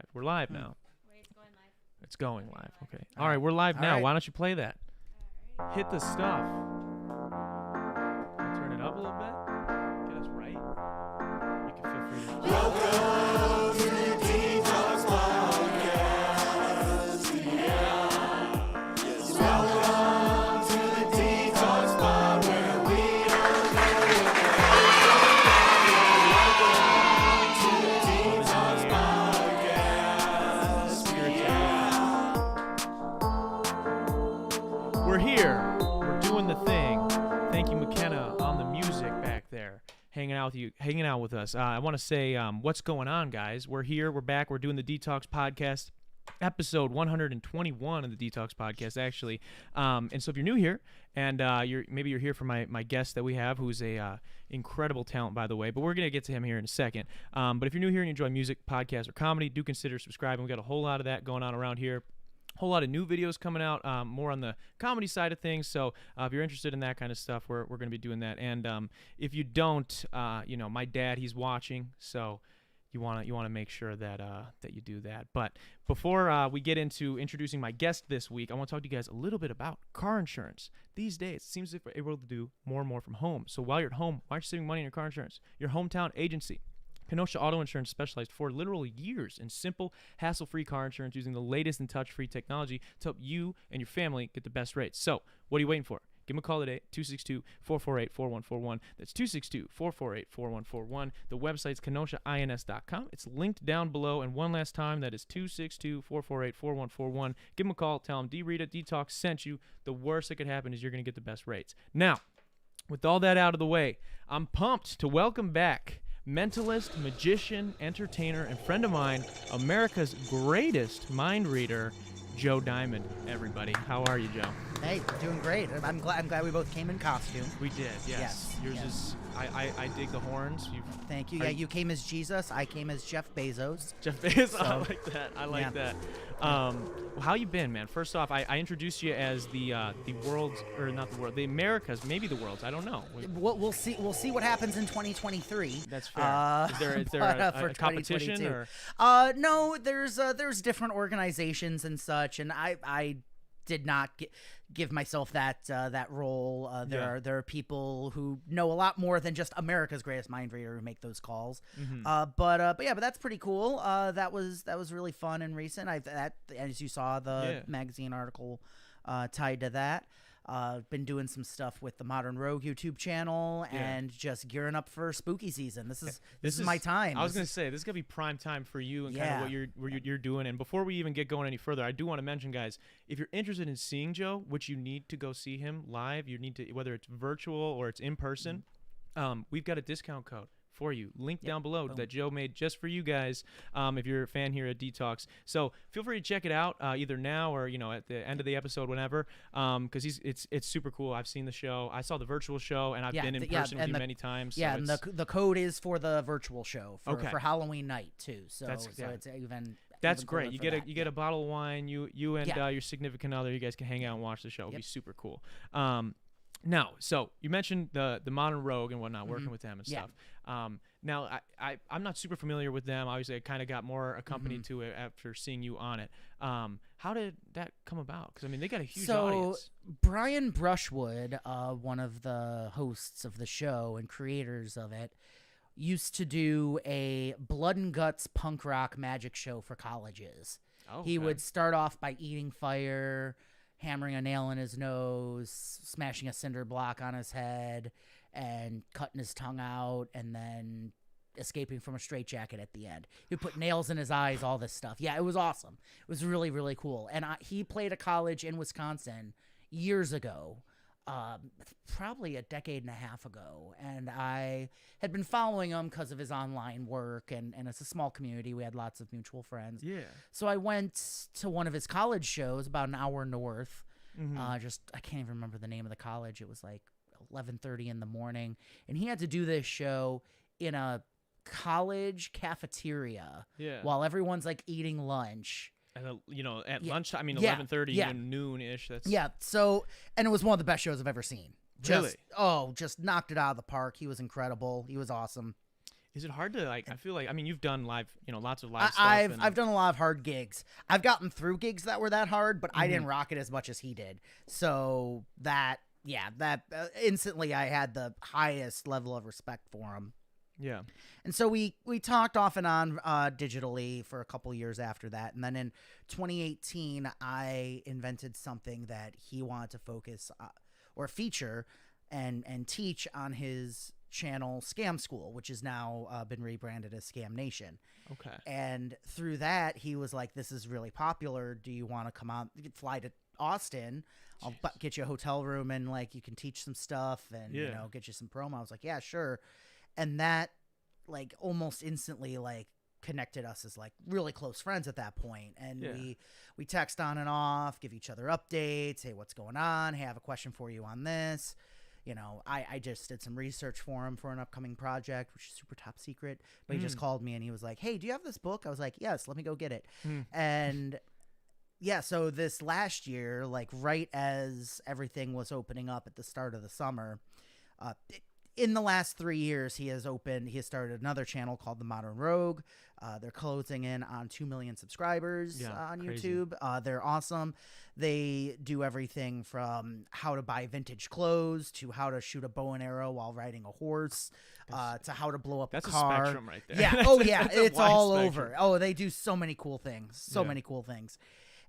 live. We're live now. Wait, it's going live. It's going live. Okay. All right, we're live now. right. Why don't you play that? Hit the stuff. Turn it up a little bit. Get us right. You can feel free to. Welcome to the Dtalks podcast. Yeah. Yes, welcome to the Dtalks pod where we don't know welcome to the Dtalks podcast. We're here. We're doing the thing. Thank you, McKenna, on the music back there. Hanging out with us. I want to say, what's going on, guys? We're here. We're back. We're doing the Dtalks podcast, episode 121 of the Dtalks podcast, actually. And so if you're new here, and maybe you're here for my guest that we have, who's a incredible talent, by the way. But we're gonna get to him here in a second. But if you're new here and you enjoy music, podcasts, or comedy, do consider subscribing. We got a whole lot of that going on around here. Whole lot of new videos coming out, more on the comedy side of things. So if you're interested in that kind of stuff, we're going to be doing that. And if you don't, my dad, he's watching, so you want to make sure that you do that. But before we get into introducing my guest this week, I want to talk to you guys a little bit about car insurance. These days, it seems as if we're able to do more and more from home. So while you're at home, why aren't you saving money on your car insurance? Your hometown agency, Kenosha Auto Insurance, specialized for literal years in simple, hassle-free car insurance using the latest and touch-free technology to help you and your family get the best rates. So, what are you waiting for? Give them a call today, 262-448-4141. That's 262-448-4141. The website's kenoshains.com. It's linked down below. And one last time, that is 262-448-4141. Give them a call. Tell them Rita, dtalks sent you. The worst that could happen is you're going to get the best rates. Now, with all that out of the way, I'm pumped to welcome back mentalist, magician, entertainer, and friend of mine, America's greatest mind reader, Joe Diamond. Everybody, how are you, Joe? Hey, doing great. I'm glad we both came in costume. We did, yes. Yours is. I dig the horns. Thank you. Yeah, you came as Jesus. I came as Jeff Bezos. Jeff Bezos. So, I like that. I like that. Well, how you been, man? First off, I introduced you as the world's, or not the world, the America's, maybe the world's. I don't know. We'll see. We'll see what happens in 2023. That's fair. Is there a competition or? No, there's different organizations and such, and I did not give myself that role. There are people who know a lot more than just America's greatest mind reader who make those calls. Mm-hmm. But that's pretty cool. That was really fun and recent. As you saw, the magazine article tied to that. Been doing some stuff with the Modern Rogue YouTube channel and just gearing up for spooky season. This is my time. I was going to say, this is going to be prime time for you and kind of what you're doing. And before we even get going any further, I do want to mention, guys, if you're interested in seeing Joe, which you need to go see him live, you need to, whether it's virtual or it's in person, we've got a discount code for you, link down below that Joe made just for you guys, if you're a fan here at Dtalks. So feel free to check it out, either now or at the end of the episode, whenever, because it's super cool. I've seen the show. I saw the virtual show, and I've been in person with you many times. Yeah, so and the code is for the virtual show for Halloween night too. So it's even. That's great. You get a bottle of wine. You and your significant other. You guys can hang out and watch the show. It'll be super cool. Now, so you mentioned the Modern Rogue and whatnot, working with them and stuff. Now, I'm not super familiar with them. Obviously, I kind of got more accompanied to it after seeing you on it. How did that come about? Because, I mean, they got a huge audience. Brian Brushwood, one of the hosts of the show and creators of it, used to do a blood and guts punk rock magic show for colleges. He would start off by eating fire, hammering a nail in his nose, smashing a cinder block on his head, and cutting his tongue out, and then escaping from a straitjacket at the end. He'd put nails in his eyes, all this stuff. Yeah, it was awesome. It was really, really cool. And he played a college in Wisconsin years ago, probably a decade and a half ago. And I had been following him because of his online work, and it's a small community. We had lots of mutual friends. Yeah. So I went to one of his college shows about an hour north. I can't even remember the name of the college. It was like 11:30 in the morning, and he had to do this show in a college cafeteria while everyone's like eating lunch. And at lunchtime, I mean 11:30, even noon-ish. So, and it was one of the best shows I've ever seen. Really? Just knocked it out of the park. He was incredible. He was awesome. Is it hard to like? I feel like you've done live, lots of live stuff. I've done a lot of hard gigs. I've gotten through gigs that were that hard, but I didn't rock it as much as he did. So that instantly I had the highest level of respect for him. Yeah. And so we talked off and on digitally for a couple years after that. And then in 2018, I invented something that he wanted to focus or feature and teach on his channel, Scam School, which is now been rebranded as Scam Nation. Okay. And through that, he was like, this is really popular. Do you want to come out, fly to Austin? I'll get you a hotel room and like you can teach some stuff and get you some promo. I was like, yeah, sure. And that like almost instantly like connected us as like really close friends at that point. And we text on and off, give each other updates. Hey, what's going on? Hey, I have a question for you on this. I just did some research for him for an upcoming project, which is super top secret. But he just called me and he was like, hey, do you have this book? I was like, yes, let me go get it. And yeah, so this last year, like right as everything was opening up at the start of the summer, in the last 3 years, he has started another channel called The Modern Rogue. They're closing in on 2 million subscribers on crazy. YouTube. They're awesome. They do everything from how to buy vintage clothes to how to shoot a bow and arrow while riding a horse to how to blow up a car. That's a spectrum right there. Yeah. Oh, yeah. That's a It's wide all spectrum. over. Oh, they do so many cool things. Many cool things.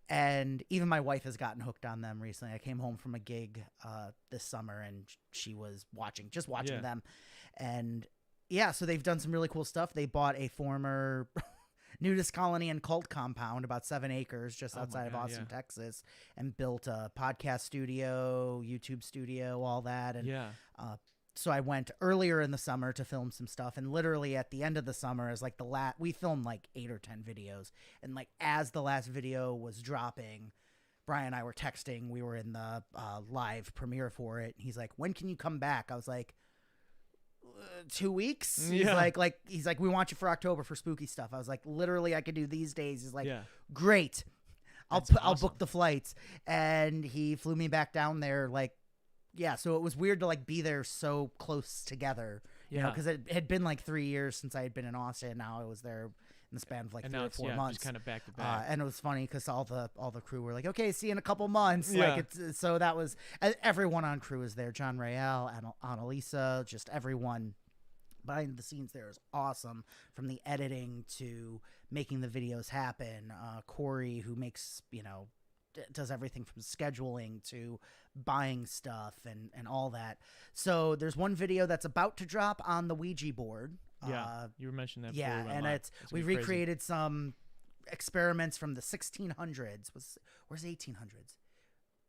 And even my wife has gotten hooked on them recently. I came home from a gig this summer and she was watching them. And yeah, so they've done some really cool stuff. They bought a former nudist colony and cult compound, about 7 acres just outside of Austin, Texas, and built a podcast studio, YouTube studio, all that. And so I went earlier in the summer to film some stuff, and literally at the end of the summer is like we filmed like 8 or 10 videos, and like as the last video was dropping, Brian and I were texting. We were in the live premiere for it. He's like, when can you come back? I was like, 2 weeks. He's like we want you for October for spooky stuff. I was like, literally I could do these days. He's like, great, I'll book the flights. And he flew me back down there like, so it was weird to like be there so close together, you know, because it had been like 3 years since I had been in Austin. Now I was there in the span of like 3 or 4 months, just kind of back to back. and it was funny because all the crew were like, okay, see you in a couple months. Like so that was everyone on crew is there. John Rael and Annalisa, just everyone behind the scenes there is awesome, from the editing to making the videos happen. Corey, who makes, does everything from scheduling to buying stuff and all that. So there's one video that's about to drop on the Ouija board. You were mentioning that. Yeah, and we recreated some experiments from the 1600s. Where's 1800s?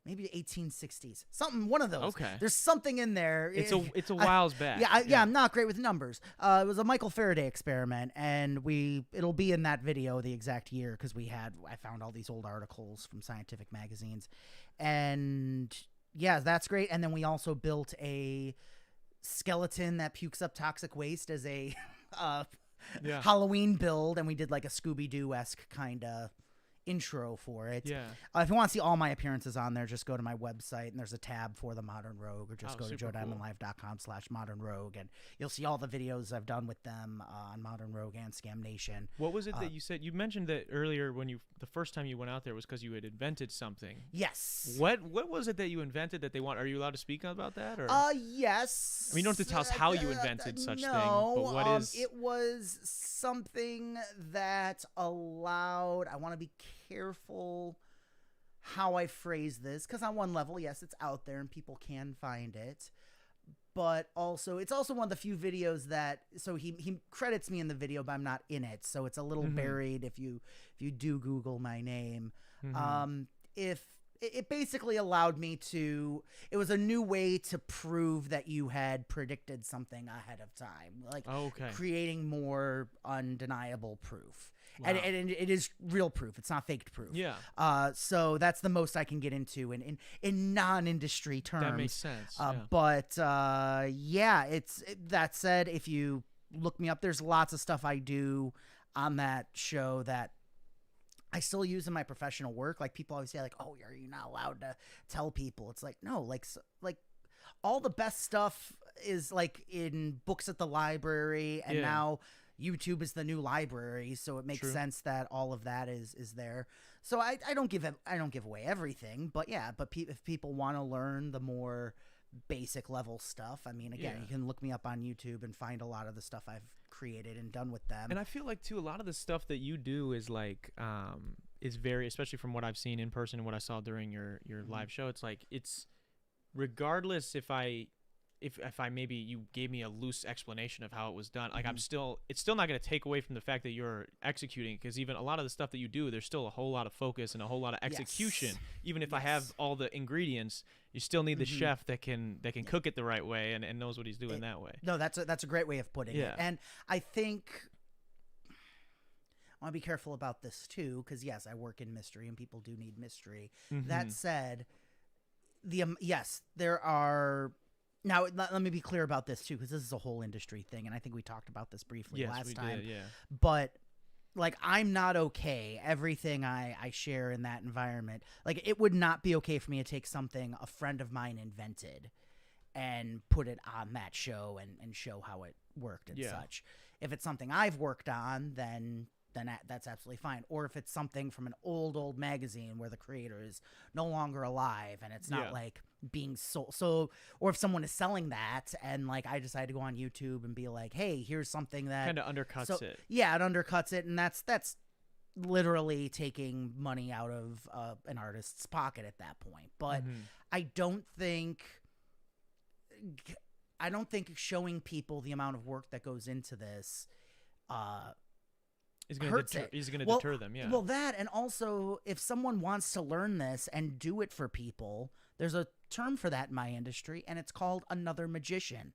Maybe 1860s. Something, one of those. Okay. There's something in there. It's a whiles back. I'm not great with numbers. It was a Michael Faraday experiment, and it'll be in that video the exact year because I found all these old articles from scientific magazines, and that's great. And then we also built a skeleton that pukes up toxic waste as a Halloween build, and we did like a Scooby-Doo-esque kind of intro for it. If you want to see all my appearances on there, just go to my website and there's a tab for the Modern Rogue, or just go to joediamondlive.com/Modern Rogue, and you'll see all the videos I've done with them on Modern Rogue and Scam Nation. What was it that you said? You mentioned that earlier when the first time you went out there was because you had invented something. Yes. What was it that you invented that they want? Are you allowed to speak about that? Or yes. I mean, you don't have to tell us how you invented such thing, but what is? It was something that allowed. I want to be careful how I phrase this, because on one level, yes, it's out there and people can find it, but also it's also one of the few videos that, so he credits me in the video, but I'm not in it, so it's a little buried if you do Google my name. If it basically allowed me to, it was a new way to prove that you had predicted something ahead of time, like creating more undeniable proof. Wow. And it is real proof. It's not faked proof. So that's the most I can get into in non-industry terms. That makes sense. But that said, if you look me up, there's lots of stuff I do on that show that I still use in my professional work. Like, people always say, like, "Oh, are you not allowed to tell people?" It's like, no, like all the best stuff is like in books at the library, and now YouTube is the new library, so it makes sense that all of that is there. So I don't give away everything, but if people want to learn the more basic level stuff, I mean, again, you can look me up on YouTube and find a lot of the stuff I've created and done with them. And I feel like too, a lot of the stuff that you do is like is very, especially from what I've seen in person and what I saw during your live show, it's like, it's regardless if I maybe you gave me a loose explanation of how it was done, like it's still not going to take away from the fact that you're executing, because even a lot of the stuff that you do, there's still a whole lot of focus and a whole lot of execution. Even if I have all the ingredients, you still need the chef that can cook it the right way and knows what he's doing that way. No, that's a great way of putting it. And I think I want to be careful about this too, because yes, I work in mystery and people do need mystery. That said, there are. Now, let me be clear about this, too, because this is a whole industry thing, and I think we talked about this briefly last time. Did, But, like, I'm not okay. Everything I share in that environment, like, it would not be okay for me to take something a friend of mine invented and put it on that show and show how it worked and such. If it's something I've worked on, then that's absolutely fine. Or if it's something from an old magazine where the creator is no longer alive and it's not like being sold. So, or if someone is selling that and like I decide to go on YouTube and be like, hey, here's something that kind of undercuts it. Yeah, it undercuts it, and that's literally taking money out of an artist's pocket at that point. But I don't think showing people the amount of work that goes into this is going to deter them. Yeah. Well, that, and also if someone wants to learn this and do it for people, there's a term for that in my industry, and it's called another magician.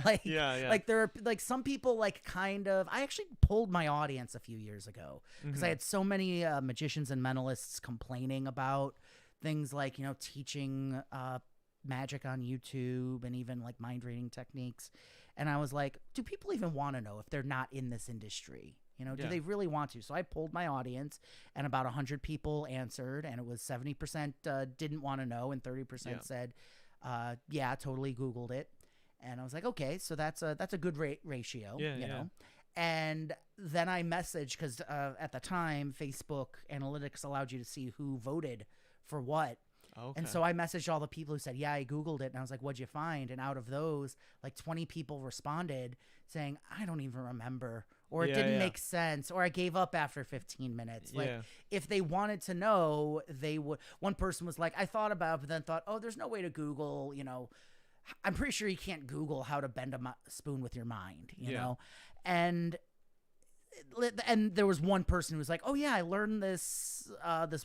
Like, like there are like some people like kind of. I actually polled my audience a few years ago because I had so many magicians and mentalists complaining about things like teaching magic on YouTube and even like mind reading techniques, and I was like, do people even want to know if they're not in this industry? Do they really want to? So I polled my audience, and about 100 people answered, and it was 70% didn't want to know, and 30% said, yeah, totally Googled it. And I was like, okay, so that's a good ratio, you know. And then I messaged, because at the time, Facebook analytics allowed you to see who voted for what. Okay. And so I messaged all the people who said, yeah, I Googled it. And I was like, what'd you find? And out of those, like 20 people responded saying, I don't even remember, or it didn't make sense, or I gave up after 15 minutes. Like, if they wanted to know, they would. One person was like, I thought about it, but then thought, oh, there's no way to Google, I'm pretty sure you can't Google how to bend a spoon with your mind, you know? And there was one person who was like, oh yeah, I learned this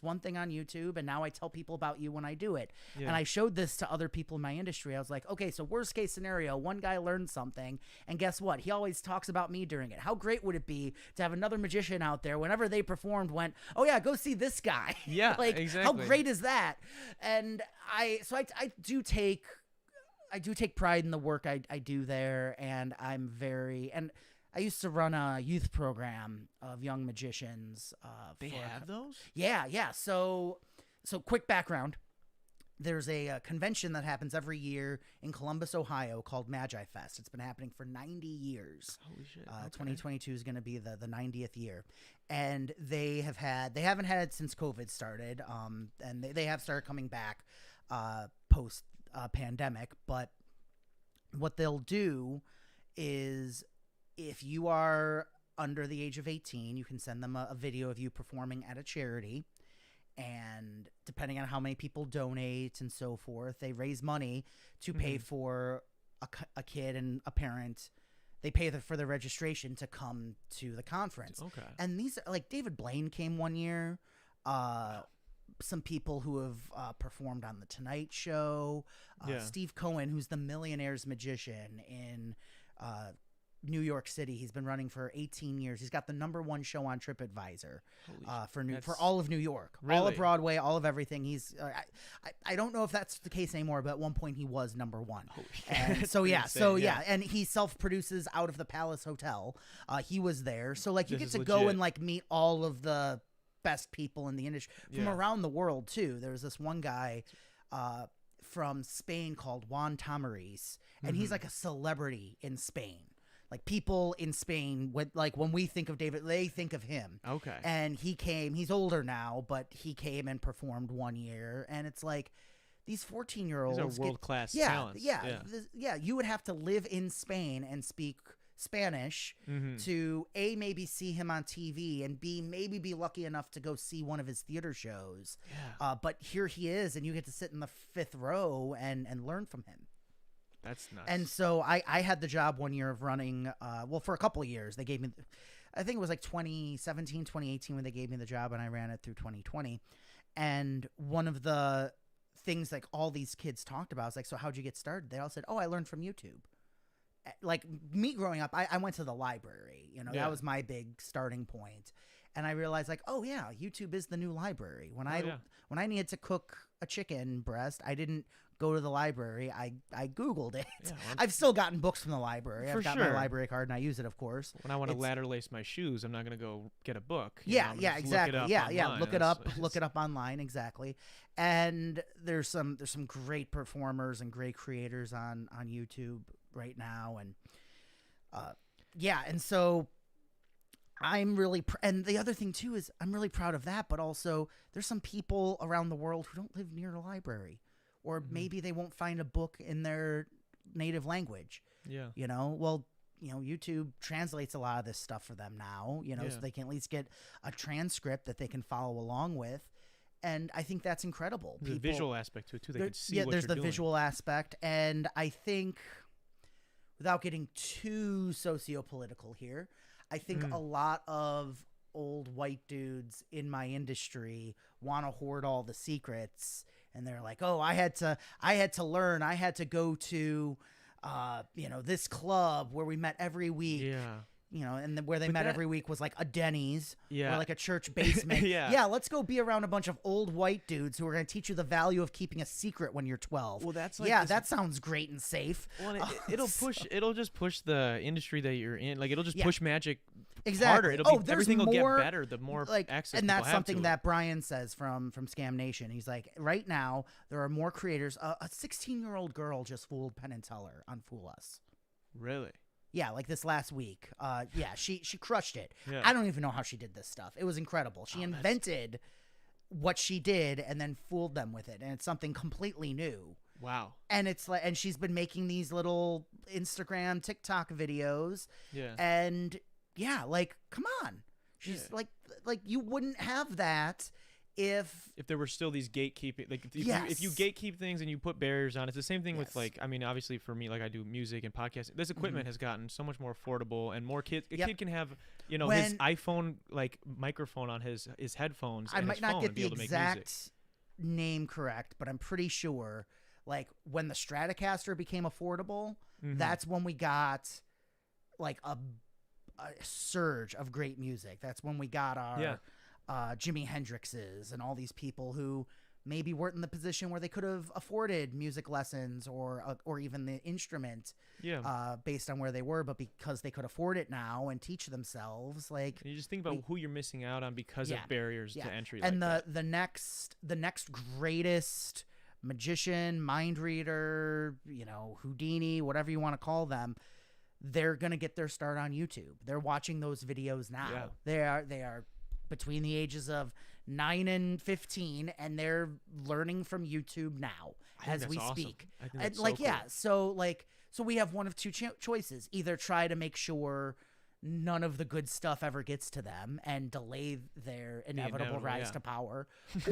one thing on YouTube, and now I tell people about you when I do it. And I showed this to other people in my industry. I was like, okay, so worst case scenario, one guy learned something, and guess what? He always talks about me during it. How great would it be to have another magician out there, whenever they performed, went, oh yeah, go see this guy. Yeah, like, exactly. How great is that? And I do take pride in the work I do there, and I used to run a youth program of young magicians. They have those? Yeah. So quick background. There's a convention that happens every year in Columbus, Ohio, called Magi Fest. It's been happening for 90 years. Holy shit. 2022 is going to be the 90th year. And they haven't had it since COVID started. And they have started coming back post pandemic. But what they'll do is, if you are under the age of 18, you can send them a video of you performing at a charity. And depending on how many people donate and so forth, they raise money to pay for a kid and a parent. They pay for their registration to come to the conference. Okay. And these are like David Blaine came one year. Some people who have performed on The Tonight Show. Steve Cohen, who's the Millionaire's Magician in New York City. He's been running for 18 years. He's got the #1 show on TripAdvisor for all of New York, all of Broadway, all of everything. He's I don't know if that's the case anymore, but at one point he was #1. And so and he self-produces out of the Palace Hotel. He was there, so like you get to go and like meet all of the best people in the industry from around the world too. There's this one guy, from Spain called Juan Tamariz, and he's like a celebrity in Spain. Like people in Spain, when we think of David, they think of him. Okay. And he came. He's older now, but he came and performed 1 year, and it's like these 14-year-olds. These are world-class yeah, talents. yeah. You would have to live in Spain and speak Spanish to A, maybe see him on TV, and B, maybe be lucky enough to go see one of his theater shows. Yeah. But here he is, and you get to sit in the 5th row and learn from him. That's nuts. And so I had the job 1 year of running, for a couple of years. They gave me, I think it was like 2017, 2018 when they gave me the job, and I ran it through 2020. And one of the things like all these kids talked about was like, so how'd you get started? They all said, oh, I learned from YouTube. Like me growing up, I went to the library. That was my big starting point. And I realized like, oh yeah, YouTube is the new library. When I needed to cook a chicken breast, I didn't go to the library. I Googled it. Yeah, I've still gotten books from the library. I've got my library card and I use it, of course. When I want to ladder lace my shoes, I'm not going to go get a book. Exactly. Look it up online. Exactly. And there's some great performers and great creators on YouTube right now. And and so I'm really and the other thing too is I'm really proud of that, but also there's some people around the world who don't live near a library, or maybe they won't find a book in their native language. Yeah. YouTube translates a lot of this stuff for them now, so they can at least get a transcript that they can follow along with. And I think that's incredible. There's a visual aspect to it too. They can see what there's you're the doing. Visual aspect, and I think, without getting too socio-political here, I think a lot of old white dudes in my industry want to hoard all the secrets, and they're like, "Oh, I had to learn. I had to go to, this club where we met every week." Yeah. And where they met every week was like a Denny's or like a church basement. Let's go be around a bunch of old white dudes who are going to teach you the value of keeping a secret when you're 12. Well, that's like that sounds great and safe. Well, it'll just push the industry that you're in. Like it'll just push magic exactly. harder. Everything will get better the more access. And that's something to that Brian says from Scam Nation. He's like, right now there are more creators. A 16-year-old girl just fooled Penn and Teller on Fool Us. Really? Yeah, like this last week. She crushed it. Yeah. I don't even know how she did this stuff. It was incredible. She invented what she did and then fooled them with it, and it's something completely new. Wow. And it's like, and she's been making these little Instagram, TikTok videos. Yeah. And like, come on. She's like you wouldn't have that if there were still these gatekeeping, like if you gatekeep things and you put barriers on, it's the same thing with like, I mean, obviously for me, like I do music and podcasting, this equipment has gotten so much more affordable, and more kids, a kid can have, his iPhone like microphone on his headphones. I and might his not phone get and be the able to make music. exact name correct, but I'm pretty sure like when the Stratocaster became affordable, that's when we got like a surge of great music. That's when we got our Jimi Hendrixes and all these people who maybe weren't in the position where they could have afforded music lessons or even the instrument based on where they were, but because they could afford it now and teach themselves, like, and you just think about who you're missing out on because of barriers to entry. And like the next greatest magician, mind reader, Houdini, whatever you want to call them, they're gonna get their start on YouTube. They're watching those videos now. They are between the ages of 9 and 15, and they're learning from YouTube now as we speak. I think that's so cool. So we have one of two choices: either try to make sure none of the good stuff ever gets to them and delay their inevitable rise to power,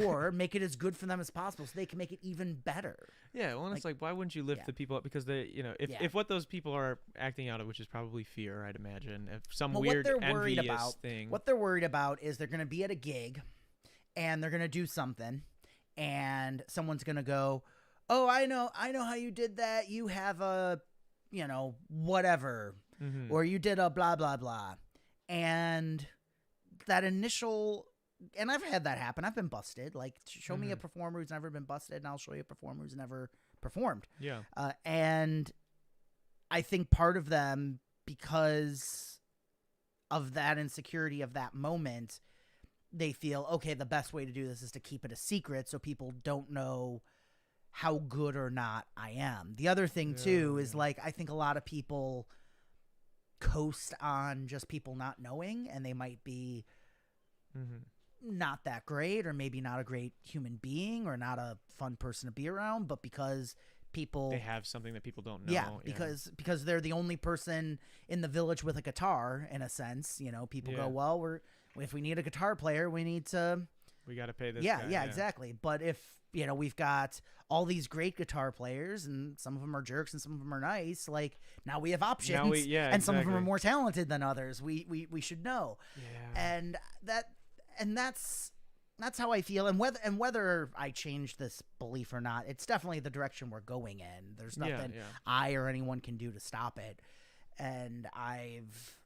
or make it as good for them as possible so they can make it even better. Yeah, well, it's like, why wouldn't you lift the people up? Because they, if what those people are acting out of, which is probably fear, I'd imagine, if some weird envious thing. What they're worried about is they're going to be at a gig, and they're going to do something, and someone's going to go, "Oh, I know how you did that. You have a, whatever." Or you did a blah, blah, blah. And that initial, and I've had that happen. I've been busted. Like, show me a performer who's never been busted, and I'll show you a performer who's never performed. Yeah. And I think part of them, because of that insecurity of that moment, they feel, okay, the best way to do this is to keep it a secret so people don't know how good or not I am. The other thing too is like I think a lot of people coast on just people not knowing, and they might be not that great, or maybe not a great human being, or not a fun person to be around, but because they have something that people don't know. Yeah, because they're the only person in the village with a guitar, in a sense. You know, people go, well, if we need a guitar player, we got to pay this guy. Yeah, exactly. But if, you know, we've got all these great guitar players, and some of them are jerks and some of them are nice, like, now we have options, and some of them are more talented than others. We should know. Yeah. And that's how I feel, and whether I change this belief or not, it's definitely the direction we're going in. There's nothing I or anyone can do to stop it. And I've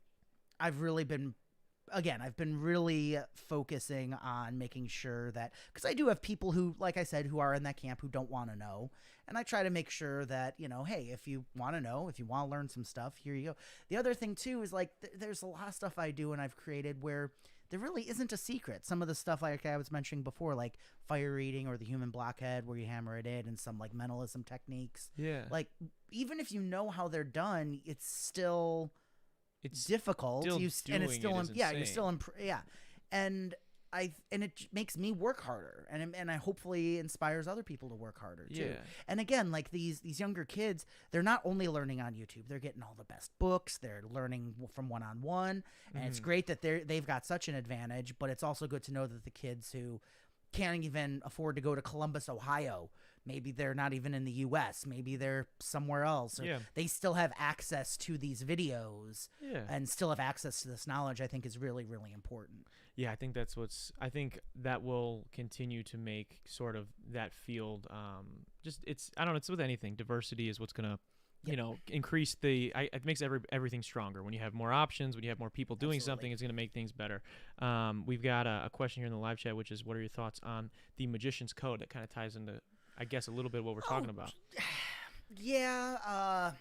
really been really focusing on making sure that, because I do have people who, like I said, who are in that camp who don't want to know, and I try to make sure that, you know, hey, if you want to know, if you want to learn some stuff, here you go. The other thing too is like there's a lot of stuff I do and I've created where there really isn't a secret. Some of the stuff, like I was mentioning before, like fire reading or the human blockhead, where you hammer it in, and some like mentalism techniques. Yeah. Like, even if you know how they're done, it's still difficult. You're still and it makes me work harder, and I hopefully inspires other people to work harder too. Yeah. And again, like these younger kids, they're not only learning on YouTube, they're getting all the best books, they're learning from one-on-one, and it's great that they've got such an advantage, but it's also good to know that the kids who can't even afford to go to Columbus, Ohio, maybe they're not even in the US, maybe they're somewhere else, or they still have access to these videos and still have access to this knowledge, I think is really, really important. Yeah, I think I think that will continue to make sort of that field, I don't know, it's with anything. Diversity is what's going to, you know, increase it makes everything stronger. When you have more options, when you have more people doing something, it's going to make things better. We've got a question here in the live chat, which is, what are your thoughts on the Magician's Code? That kind of ties into, I guess, a little bit what we're talking about. Yeah,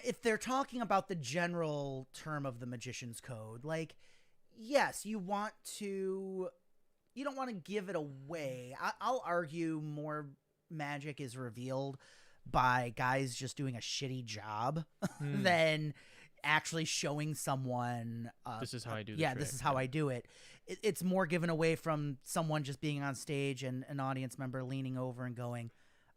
if they're talking about the general term of the Magician's Code, like, yes, you don't want to give it away. I'll argue more magic is revealed by guys just doing a shitty job than actually showing someone this is how I do the trick. This is how I do it. It's more given away from someone just being on stage and an audience member leaning over and going,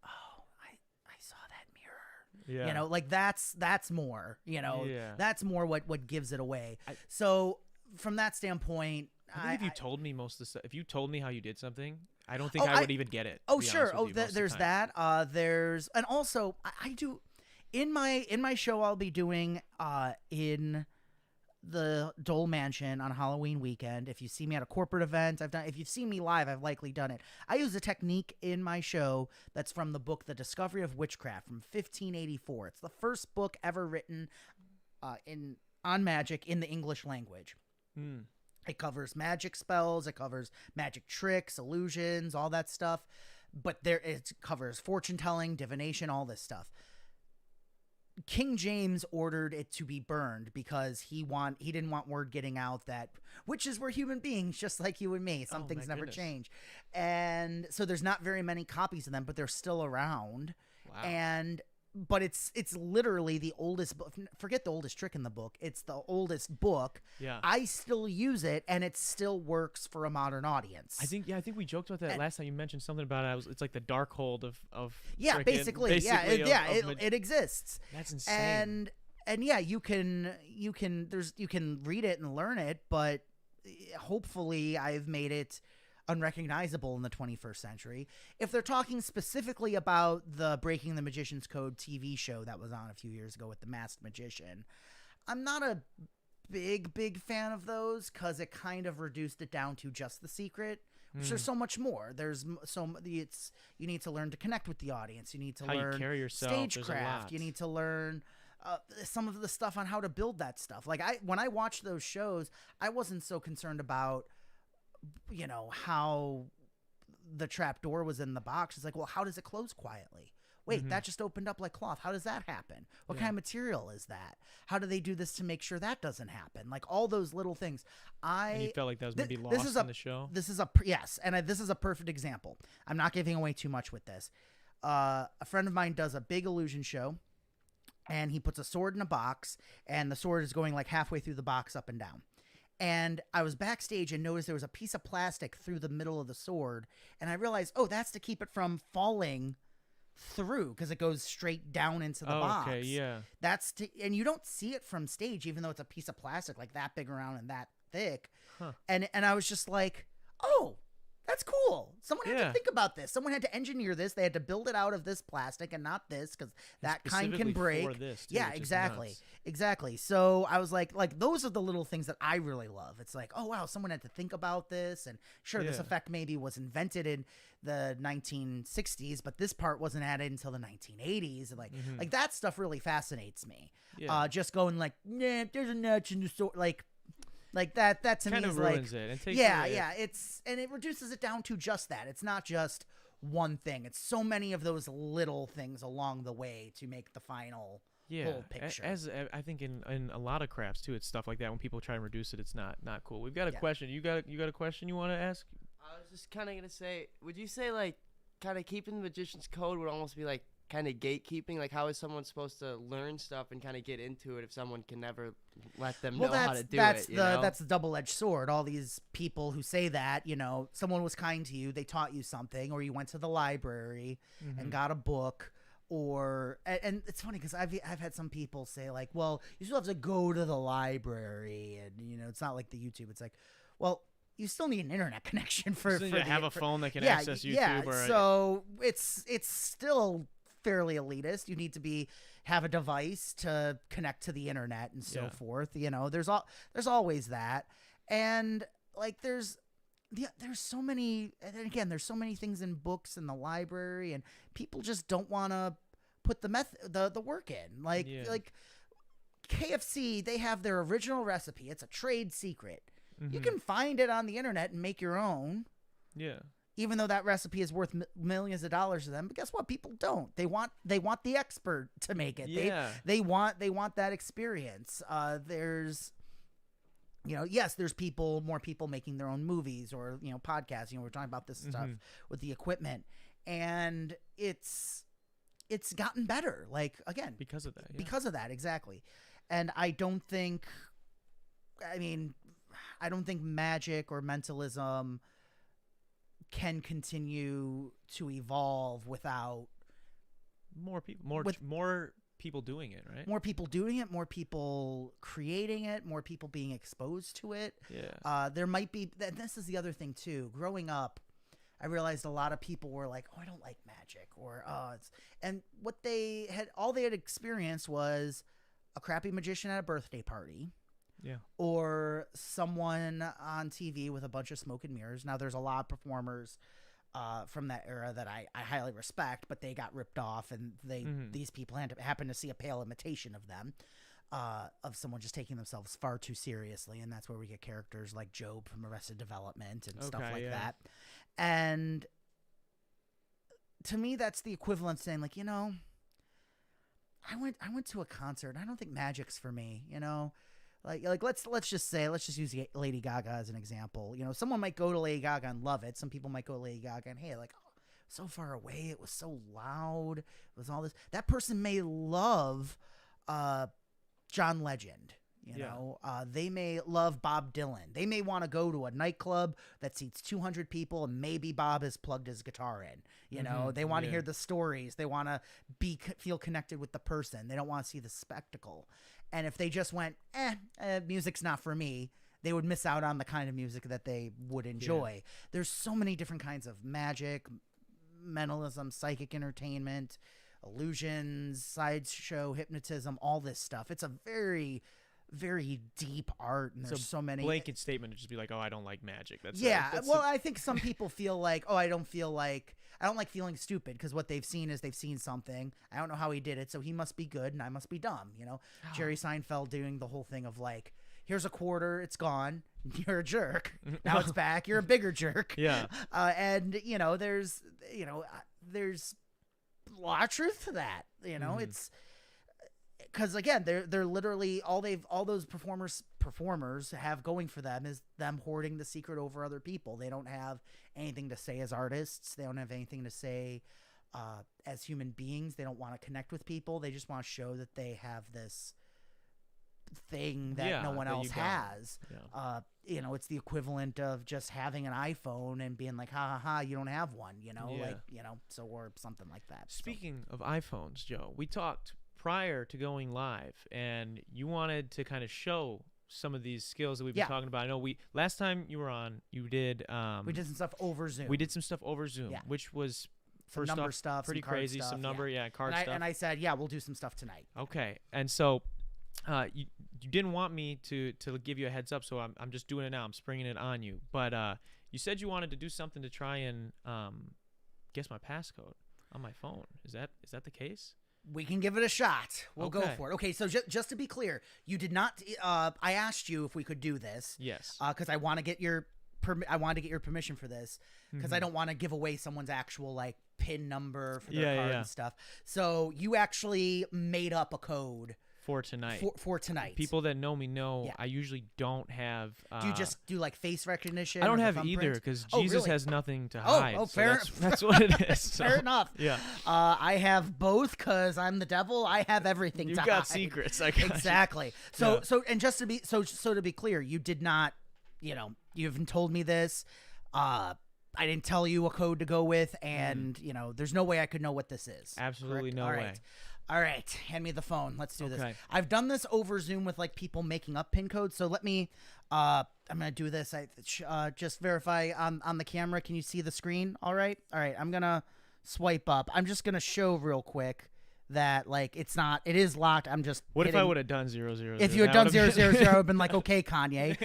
oh, I saw that mirror. You know, like that's more, you know, that's more what gives it away. So from that standpoint, I think if you told me most of the stuff, if you told me how you did something, I don't think I would even get it. Oh, sure. There's that. And also I do in my show, I'll be doing in the Dole Mansion on Halloween weekend. If you see me at a corporate event, if you've seen me live, I've likely done it. I use a technique in my show that's from the book The Discovery of Witchcraft from 1584. It's the first book ever written on magic in the English language. It covers magic spells, it covers magic tricks, illusions, all that stuff. But it covers fortune telling, divination, all this stuff. King James ordered it to be burned because he didn't want word getting out that witches were human beings just like you and me. Some things never change. And so there's not very many copies of them, but they're still around. Wow. But it's literally the oldest book. Forget the oldest trick in the book. It's the oldest book. Yeah. I still use it, and it still works for a modern audience. I think we joked about that last time. You mentioned something about it. It's like the dark hold of basically it exists. That's insane. And yeah, you can read it and learn it, but hopefully I've made it unrecognizable in the 21st century. If they're talking specifically about the Breaking the Magician's Code TV show that was on a few years ago with the Masked Magician, I'm not a big fan of those because it kind of reduced it down to just the secret. Which there's so much more. You need to learn to connect with the audience. You need to learn you carry yourself. Stagecraft. You need to learn some of the stuff on how to build that stuff. Like when I watched those shows, I wasn't so concerned about, you know, how the trap door was in the box. It's like, well, how does it close quietly? Wait, that just opened up like cloth. How does that happen? What kind of material is that? How do they do this to make sure that doesn't happen? Like all those little things. And you felt like that was maybe lost in the show? This is this is a perfect example. I'm not giving away too much with this. A friend of mine does a big illusion show, and he puts a sword in a box, and the sword is going like halfway through the box up and down. And I was backstage and noticed there was a piece of plastic through the middle of the sword, and I realized, oh, that's to keep it from falling through because it goes straight down into the box. Okay, yeah. And you don't see it from stage, even though it's a piece of plastic like that big around and that thick. Huh. And I was just like, oh, that's cool. Someone had to think about this. Someone had to engineer this. They had to build it out of this plastic and not this because that kind can break. For this too, yeah, exactly. So I was like those are the little things that I really love. It's like, oh wow, someone had to think about this, and sure, this effect maybe was invented in the 1960s, but this part wasn't added until the 1980s, and like that stuff really fascinates me. Yeah. Just going like, nah, there's a notch in the sword, like that to kind me of is ruins like, it. And takes yeah, away yeah. It reduces it down to just that. It's not just one thing. It's so many of those little things along the way to make the final whole picture. As I think in a lot of crafts too, it's stuff like that. When people try and reduce it, it's not cool. We've got a question. You got a question you want to ask? I was just kind of gonna say, would you say like kind of keeping the magician's code would almost be like kind of gatekeeping? Like how is someone supposed to learn stuff and kind of get into it if someone can never let them know how to do it? That's the double-edged sword. All these people who say that, someone was kind to you, they taught you something, or you went to the library and got a book, and it's funny because I've had some people say like, well, you still have to go to the library, and it's not like the YouTube. It's like, well, you still need an internet connection for have a phone that can access YouTube. Yeah, so it's still fairly elitist. You need to have a device to connect to the internet and so forth. There's always that, and like there's so many. And again, there's so many things in books in the library, and people just don't want to put the work in. Like KFC, they have their original recipe. It's a trade secret. You can find it on the internet and make your own. Yeah. Even though that recipe is worth millions of dollars to them, but guess what? People don't. They want the expert to make it. Yeah. They want that experience. There's, yes, there's more people making their own movies or podcasts. We're talking about this stuff with the equipment, and it's gotten better. Like again, because of that. Yeah. Because of that, exactly. And I don't think magic or mentalism can continue to evolve without more people doing it, right? More people doing it, more people creating it, more people being exposed to it. Yeah. There might be, and this is the other thing too. Growing up, I realized a lot of people were like, "Oh, I don't like magic," or and what they had experienced was a crappy magician at a birthday party. Yeah. Or someone on TV with a bunch of smoke and mirrors. Now, there's a lot of performers from that era that I highly respect, but they got ripped off, and these people happened to see a pale imitation of them, of someone just taking themselves far too seriously, and that's where we get characters like Job from Arrested Development and stuff like that. And to me, that's the equivalent saying, like, I went to a concert. I don't think magic's for me, Like let's just use Lady Gaga as an example. Someone might go to Lady Gaga and love it. Some people might go to Lady Gaga and, hey, like, oh, so far away, it was so loud, it was all this. That person may love John Legend. They may love Bob Dylan. They may want to go to a nightclub that seats 200 people, and maybe Bob has plugged his guitar in. They want to hear the stories. They want to feel connected with the person. They don't want to see the spectacle. And if they just went, music's not for me, they would miss out on the kind of music that they would enjoy. Yeah. There's so many different kinds of magic, mentalism, psychic entertainment, illusions, sideshow, hypnotism, all this stuff. It's a very, very deep art, and there's so many. Blanket statement to just be like, oh, I don't like magic. I think some people feel like, oh, I don't like feeling stupid, because what th've seen is they've seen something. I don't know how he did it, so he must be good and I must be dumb. Jerry Seinfeld doing the whole thing of like, here's a quarter, it's gone, you're a jerk. Now it's back, you're a bigger jerk. Yeah. And there's a lot of truth to that. You know, it's because again, they're literally all those performers have going for them is them hoarding the secret over other people. They don't have anything to say as artists. They don't have anything to say as human beings. They don't want to connect with people. They just want to show that they have this thing that no one else has. You know, it's the equivalent of just having an iPhone and being like, ha ha ha, you don't have one, you know, like, you know, so, or something like that. Speaking of iPhones, Joe, we talked prior to going live and you wanted to kind of show some of these skills that we've been talking about. I know last time you were on, you did we did some stuff over Zoom. We did some stuff over Zoom, which was some number stuff, pretty crazy, some number, card stuff. And I said, yeah, we'll do some stuff tonight. Okay. And so you didn't want me to give you a heads up, so I'm just doing it now. I'm springing it on you. But you said you wanted to do something to try and guess my passcode on my phone. Is that the case? We can give it a shot. We'll go for it. Okay, so just to be clear, you did not. I asked you if we could do this. Yes. Because I want to get your permission for this because I don't want to give away someone's actual like PIN number for their card and stuff. So you actually made up a code for tonight. For tonight. People that know me know I usually don't have. Do you just do like face recognition? I don't have either because Jesus has nothing to hide. Oh, fair. So that's what it is. So, fair enough. Yeah. I have both because I'm the devil. I have everything. You've to got hide. secrets. I got exactly. You. So and just to be to be clear, you did not. You know, you haven't told me this. I didn't tell you a code to go with, and you know, there's no way I could know what this is. Absolutely no way. All right, hand me the phone. Let's do this. I've done this over Zoom with like people making up PIN codes. So let me. I'm gonna do this. I just verify on the camera. Can you see the screen? All right. I'm gonna swipe up. I'm just gonna show real quick that like it is locked. I'm just. What if I would have done 000? If you had done 000, I would have been like, okay, Kanye.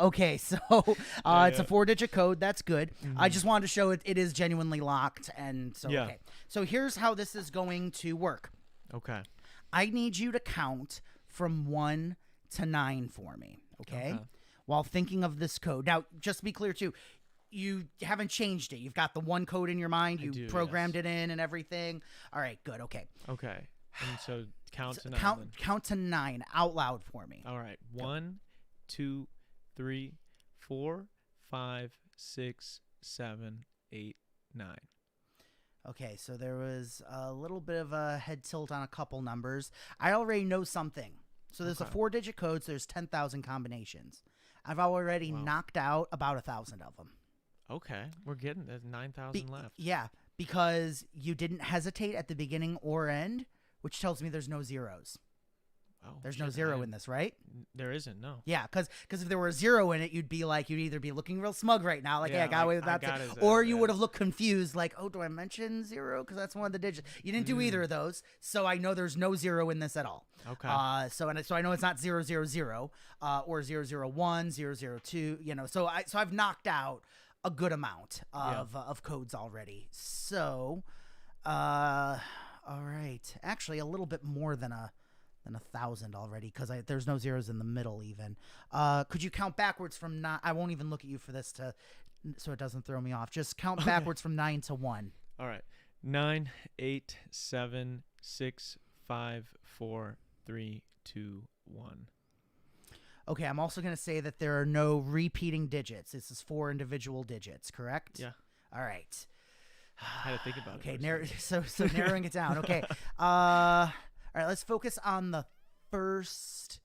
Okay, so it's a 4-digit code. That's good. I just wanted to show it is genuinely locked, and so okay. So here's how this is going to work. Okay. I need you to count from 1 to 9 for me, okay? While thinking of this code. Now, just to be clear, too, you haven't changed it. You've got the one code in your mind. You programmed it in and everything. All right, good, okay. Okay. And so count to 9. Count to 9 out loud for me. All right. 1, 2, 3, 4, 5, 6, 7, 8, 9. Okay, so there was a little bit of a head tilt on a couple numbers. I already know something. So there's a 4-digit code, so there's 10,000 combinations. I've already knocked out about 1,000 of them. Okay, we're getting there's 9,000 left. Yeah, because you didn't hesitate at the beginning or end, which tells me there's no zeros. Oh, there's no zero in this, right? There isn't, no. Yeah, because if there were a 0 in it, you'd either be looking real smug right now, like, hey, I got away with that, or you would have looked confused, like, oh, do I mention 0? Because that's one of the digits. You didn't do either of those, so I know there's no 0 in this at all. Okay. So I know it's not 000, or 001, 002, you know. So I've knocked out a good amount of codes already. So, all right, actually a little bit more than 1,000 already because there's no zeros in the middle even. Could you count backwards from 9? I won't even look at you for this so it doesn't throw me off. Just count backwards from 9 to 1. All right. 9, 8, 7, 6, 5, 4, 3, 2, 1. Okay, I'm also going to say that there are no repeating digits. This is 4 individual digits, correct? Yeah. All right. I had to think about it. Okay, so narrowing it down. Okay. All right, let's focus on the first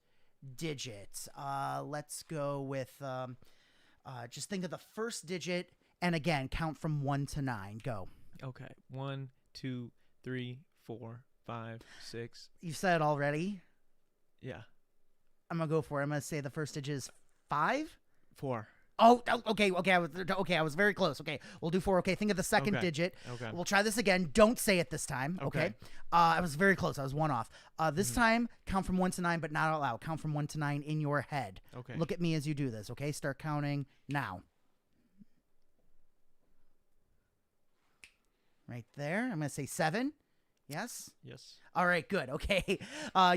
digit. Let's go with just think of the first digit, and again, count from 1 to 9. Go. Okay. 1, 2, 3, 4, 5, 6. You said it already? Yeah. I'm going to go for it. I'm going to say the first digit is 5? 4. Oh, okay. I was very close. Okay, we'll do 4. Okay, think of the second digit. Okay. We'll try this again. Don't say it this time. Okay. I was very close. I was 1 off. This time, count from 1 to 9, but not out loud. Count from 1 to 9 in your head. Okay. Look at me as you do this. Okay. Start counting now. Right there. I'm gonna say 7. Yes? Yes. All right, good. Okay.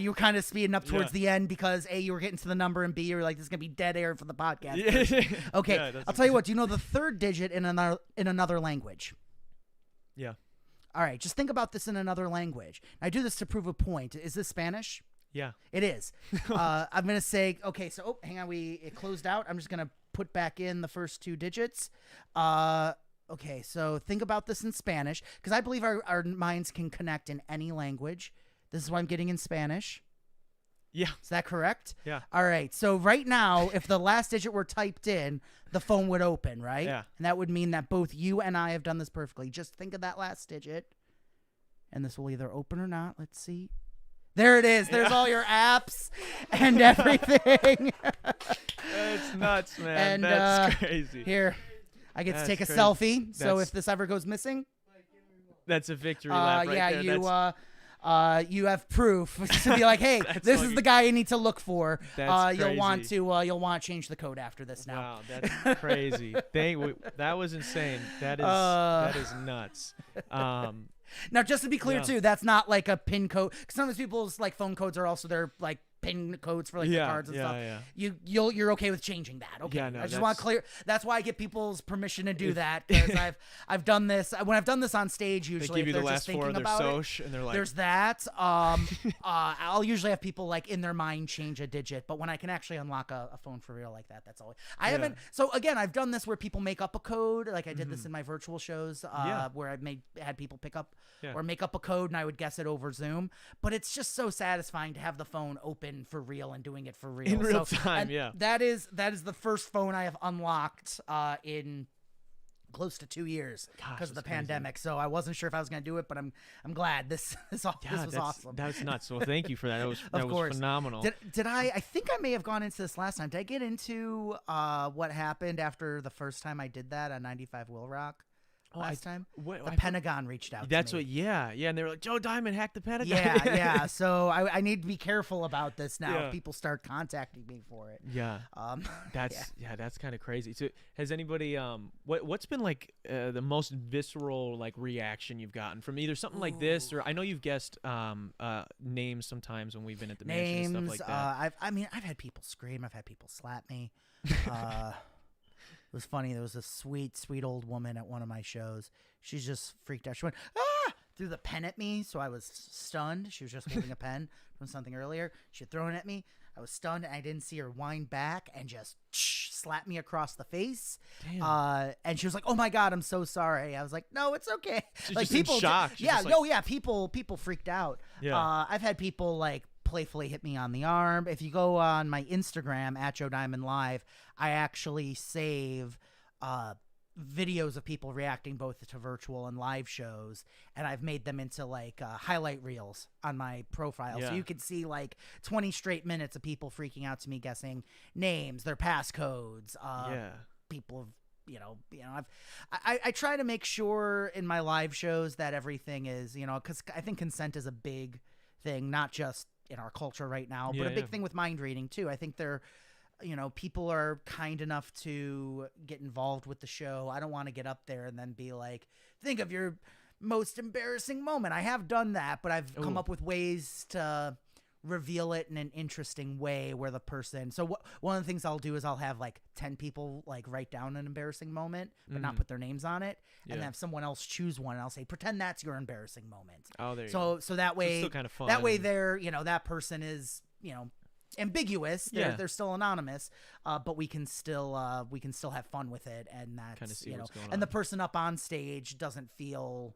You were kind of speeding up towards the end because A, you were getting to the number, and B, you were like, this is going to be dead air for the podcast. Okay. I'll tell you what. Do you know the third digit in another language? Yeah. All right, just think about this in another language. I do this to prove a point. Is this Spanish? Yeah. It is. I'm going to say, okay, so, hang on, it closed out. I'm just going to put back in the first 2 digits. Okay, so think about this in Spanish, because I believe our minds can connect in any language. This is what I'm getting in Spanish. Yeah. Is that correct? Yeah. All right, so right now, if the last digit were typed in, the phone would open, right? Yeah. And that would mean that both you and I have done this perfectly. Just think of that last digit, and this will either open or not. Let's see. There it is. There's all your apps and everything. That's nuts, man. And, that's crazy. Here, I get to That's take a crazy. selfie. So That's- if this ever goes missing, That's a victory lap right yeah, there. you That's, you have proof to be like, hey, That's this all is you- the guy you need to look for. That's You'll want crazy. you'll want to change the code after this now. wow, that's crazy. That was insane. That is nuts. Now, just to be clear Yeah. too, that's not like a pin code. 'Cause some of these people's like phone codes are also their like pin codes for like the cards and stuff. Yeah. You're okay with changing that? Okay. Yeah, no, I just want to that's- clear. That's why I get people's permission to do that, because I've done this when I've done this on stage. They Usually, give you if the they're just last 4 of thinking their about it. soch, and they're like, There's that. I'll usually have people like in their mind change a digit, but when I can actually unlock a phone for real like that, that's all. I haven't. So again, I've done this where people make up a code. Like I did this in my virtual shows, where I had people pick up or make up a code, and I would guess it over Zoom. But it's just so satisfying to have the phone open for real and doing it for real In real So- time, and yeah. That is the first phone I have unlocked in close to 2 years Gosh, because of the that's crazy. pandemic. So I wasn't sure if I was going to do it, but I'm glad this was awesome. That's nuts. Well, thank you for that. That was course. phenomenal. Did I think I may have gone into this last time. Did I get into what happened after the first time I did that on 95 Will Rock last time? The Pentagon reached out That's to me. what. Yeah. And they were like, Joe Diamond hacked the Pentagon. Yeah. So I need to be careful about this now. Yeah. If people start contacting me for it. Yeah. That's That's kind of crazy. So has anybody what's been like the most visceral like reaction you've gotten from either something like this, or I know you've guessed names sometimes when we've been at the mansion and stuff like that. I've had people scream. I've had people slap me. It was funny. There was a sweet old woman at one of my shows. She's just freaked out. She went, ah! Threw the pen at me, so I was stunned. She was just holding a pen from something earlier. She had thrown it at me. I was stunned, and I didn't see her wind back and just slap me across the face. Damn. And she was like, "Oh my God, I'm so sorry." I was like, "No, it's okay." She's like just in people, shock. She's yeah, just like- people freaked out. Yeah. I've had people like playfully hit me on the arm. If you go on my Instagram at Joe Diamond Live, I actually save videos of people reacting both to virtual and live shows, and I've made them into like highlight reels on my profile. Yeah. So you can see like 20 straight minutes of people freaking out to me, guessing names, their passcodes. People have, I try to make sure in my live shows that everything is, because I think consent is a big thing, not just in our culture right now, but a big thing with mind reading too. I think people are kind enough to get involved with the show. I don't want to get up there and then be like, think of your most embarrassing moment. I have done that, but I've come up with ways to reveal it in an interesting way where the person. So one of the things I'll do is I'll have like 10 people like write down an embarrassing moment, but not put their names on it, and then have someone else choose one. And I'll say, pretend that's your embarrassing moment. Oh, there you go. So that way, still kind of fun. that way they're, that person is, ambiguous. They're still anonymous, but we can still have fun with it, and that's Kinda see what's going and on. the person up on stage doesn't feel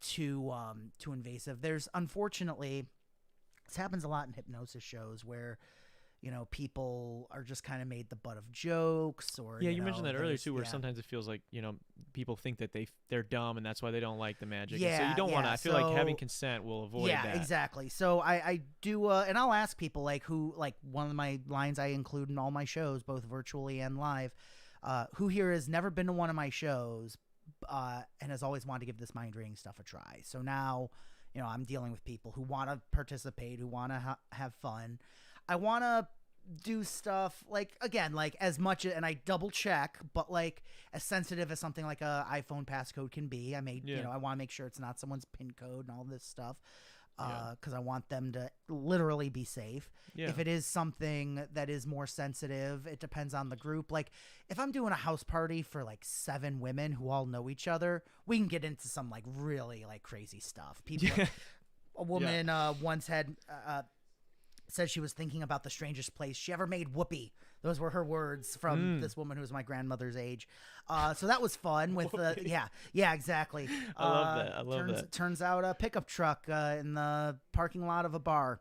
too invasive. There's unfortunately, this happens a lot in hypnosis shows where people are just kind of made the butt of jokes, or Yeah, you mentioned that earlier there's- too, where yeah. sometimes it feels like people think that they're dumb and that's why they don't like the magic. Yeah, and so you don't want to. yeah, I feel like having so- consent will avoid Yeah, that. exactly. So I do, and I'll ask people one of my lines I include in all my shows, both virtually and live, who here has never been to one of my shows, and has always wanted to give this mind reading stuff a try. So now, I'm dealing with people who want to participate, who want to have fun. I want to do stuff again, as much, and I double check, but as sensitive as something like a iPhone passcode can be. I want to make sure it's not someone's PIN code and all this stuff. because I want them to literally be safe. Yeah. If it is something that is more sensitive, it depends on the group. Like if I'm doing a house party for like 7 women who all know each other, we can get into some like really like crazy stuff. People, a woman once had said she was thinking about the strangest place she ever made whoopee. Those were her words from this woman who was my grandmother's age. So that was fun with yeah, exactly. I love that. Turns out a pickup truck in the parking lot of a bar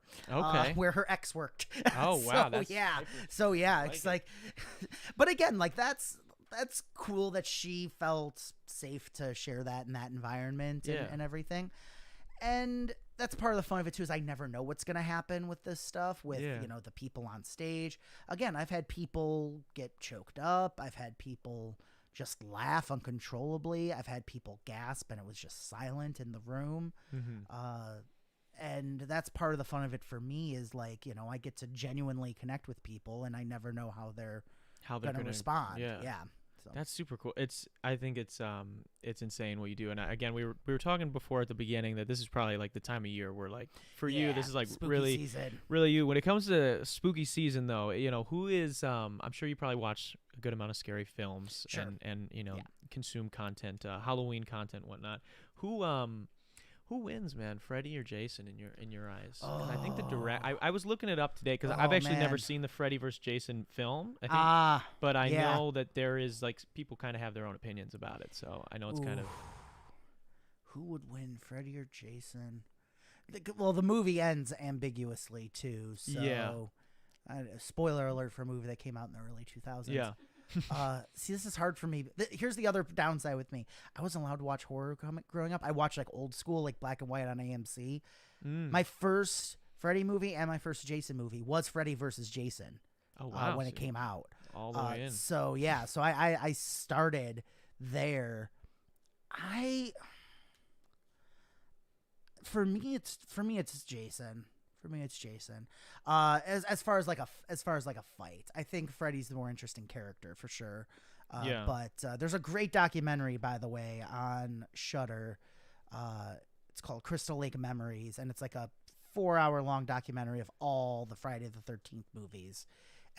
where her ex worked. Oh, wow. It's like but again, like that's cool that she felt safe to share that in that environment and everything. And that's part of the fun of it too, is I never know what's going to happen with this stuff with, the people on stage. Again, I've had people get choked up. I've had people just laugh uncontrollably. I've had people gasp and it was just silent in the room. And that's part of the fun of it for me is like, I get to genuinely connect with people and I never know how they're going to respond. Yeah. So. That's super cool. I think it's insane what you do. And again, we were talking before at the beginning that this is probably like the time of year where like for you this is like really you. When it comes to spooky season though, who is I'm sure you probably watch a good amount of scary films and consume content, Halloween content, whatnot. Who wins, man? Freddy or Jason in your eyes? I think the direct. I was looking it up today because I've actually never seen the Freddy vs. Jason film. I think, but I know that there is like people kind of have their own opinions about it. So I know it's kind of. Who would win, Freddy or Jason? Well, the movie ends ambiguously too. So, spoiler alert for a movie that came out in the early 2000s. Yeah. See, this is hard for me. Here's the other downside with me. I wasn't allowed to watch horror growing up. I watched like old school, like black and white on AMC. My first Freddy movie and my first Jason movie was Freddy versus Jason. Oh wow! When it came out, all the way in. So I started there. For me it's Jason. For me, it's Jason. As far as like a fight, I think Freddy's the more interesting character for sure. But there's a great documentary, by the way, on Shudder. It's called Crystal Lake Memories, and it's like a 4-hour-long documentary of all the Friday the 13th movies.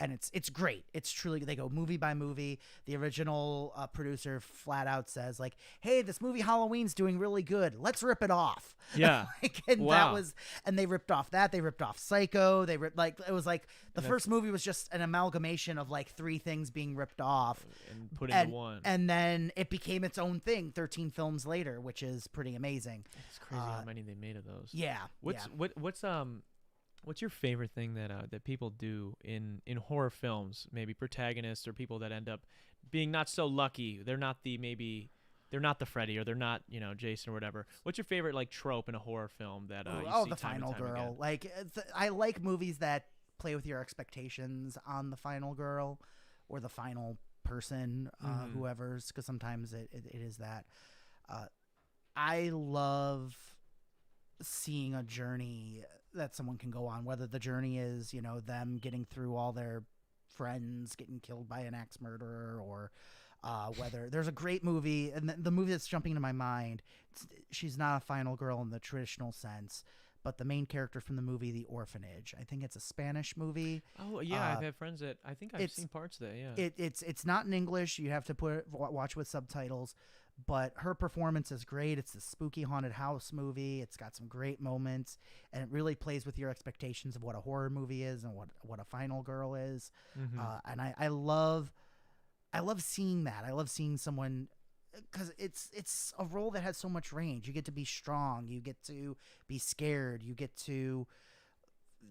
And it's great. It's truly, they go movie by movie. The original producer flat out says like, "Hey, this movie Halloween's doing really good. Let's rip it off." Yeah. And they ripped off that. They ripped off Psycho. It was like the first movie was just an amalgamation of like 3 things being ripped off and put into one. And then it became its own thing 13 films later, which is pretty amazing. It's crazy how many they made of those. Yeah. What's your favorite thing that people do in horror films? Maybe protagonists or people that end up being not so lucky. They're not the Freddy or they're not Jason or whatever. What's your favorite like trope in a horror film that you see the time final and time girl? again? Like I like movies that play with your expectations on the final girl or the final person, whoever's, because sometimes it is that. I love seeing a journey that someone can go on, whether the journey is them getting through all their friends getting killed by an axe murderer, or whether there's a great movie, and the movie that's jumping into my mind, she's not a final girl in the traditional sense, but the main character from the movie The Orphanage. I think it's a Spanish movie. Oh yeah, I've had friends that I think I've seen parts of that. Yeah, it's not in English. You have to watch with subtitles. But her performance is great. It's a spooky haunted house movie. It's got some great moments, and it really plays with your expectations of what a horror movie is and what a final girl is. And I love seeing that. I love seeing someone, because it's a role that has so much range. You get to be strong. You get to be scared. You get to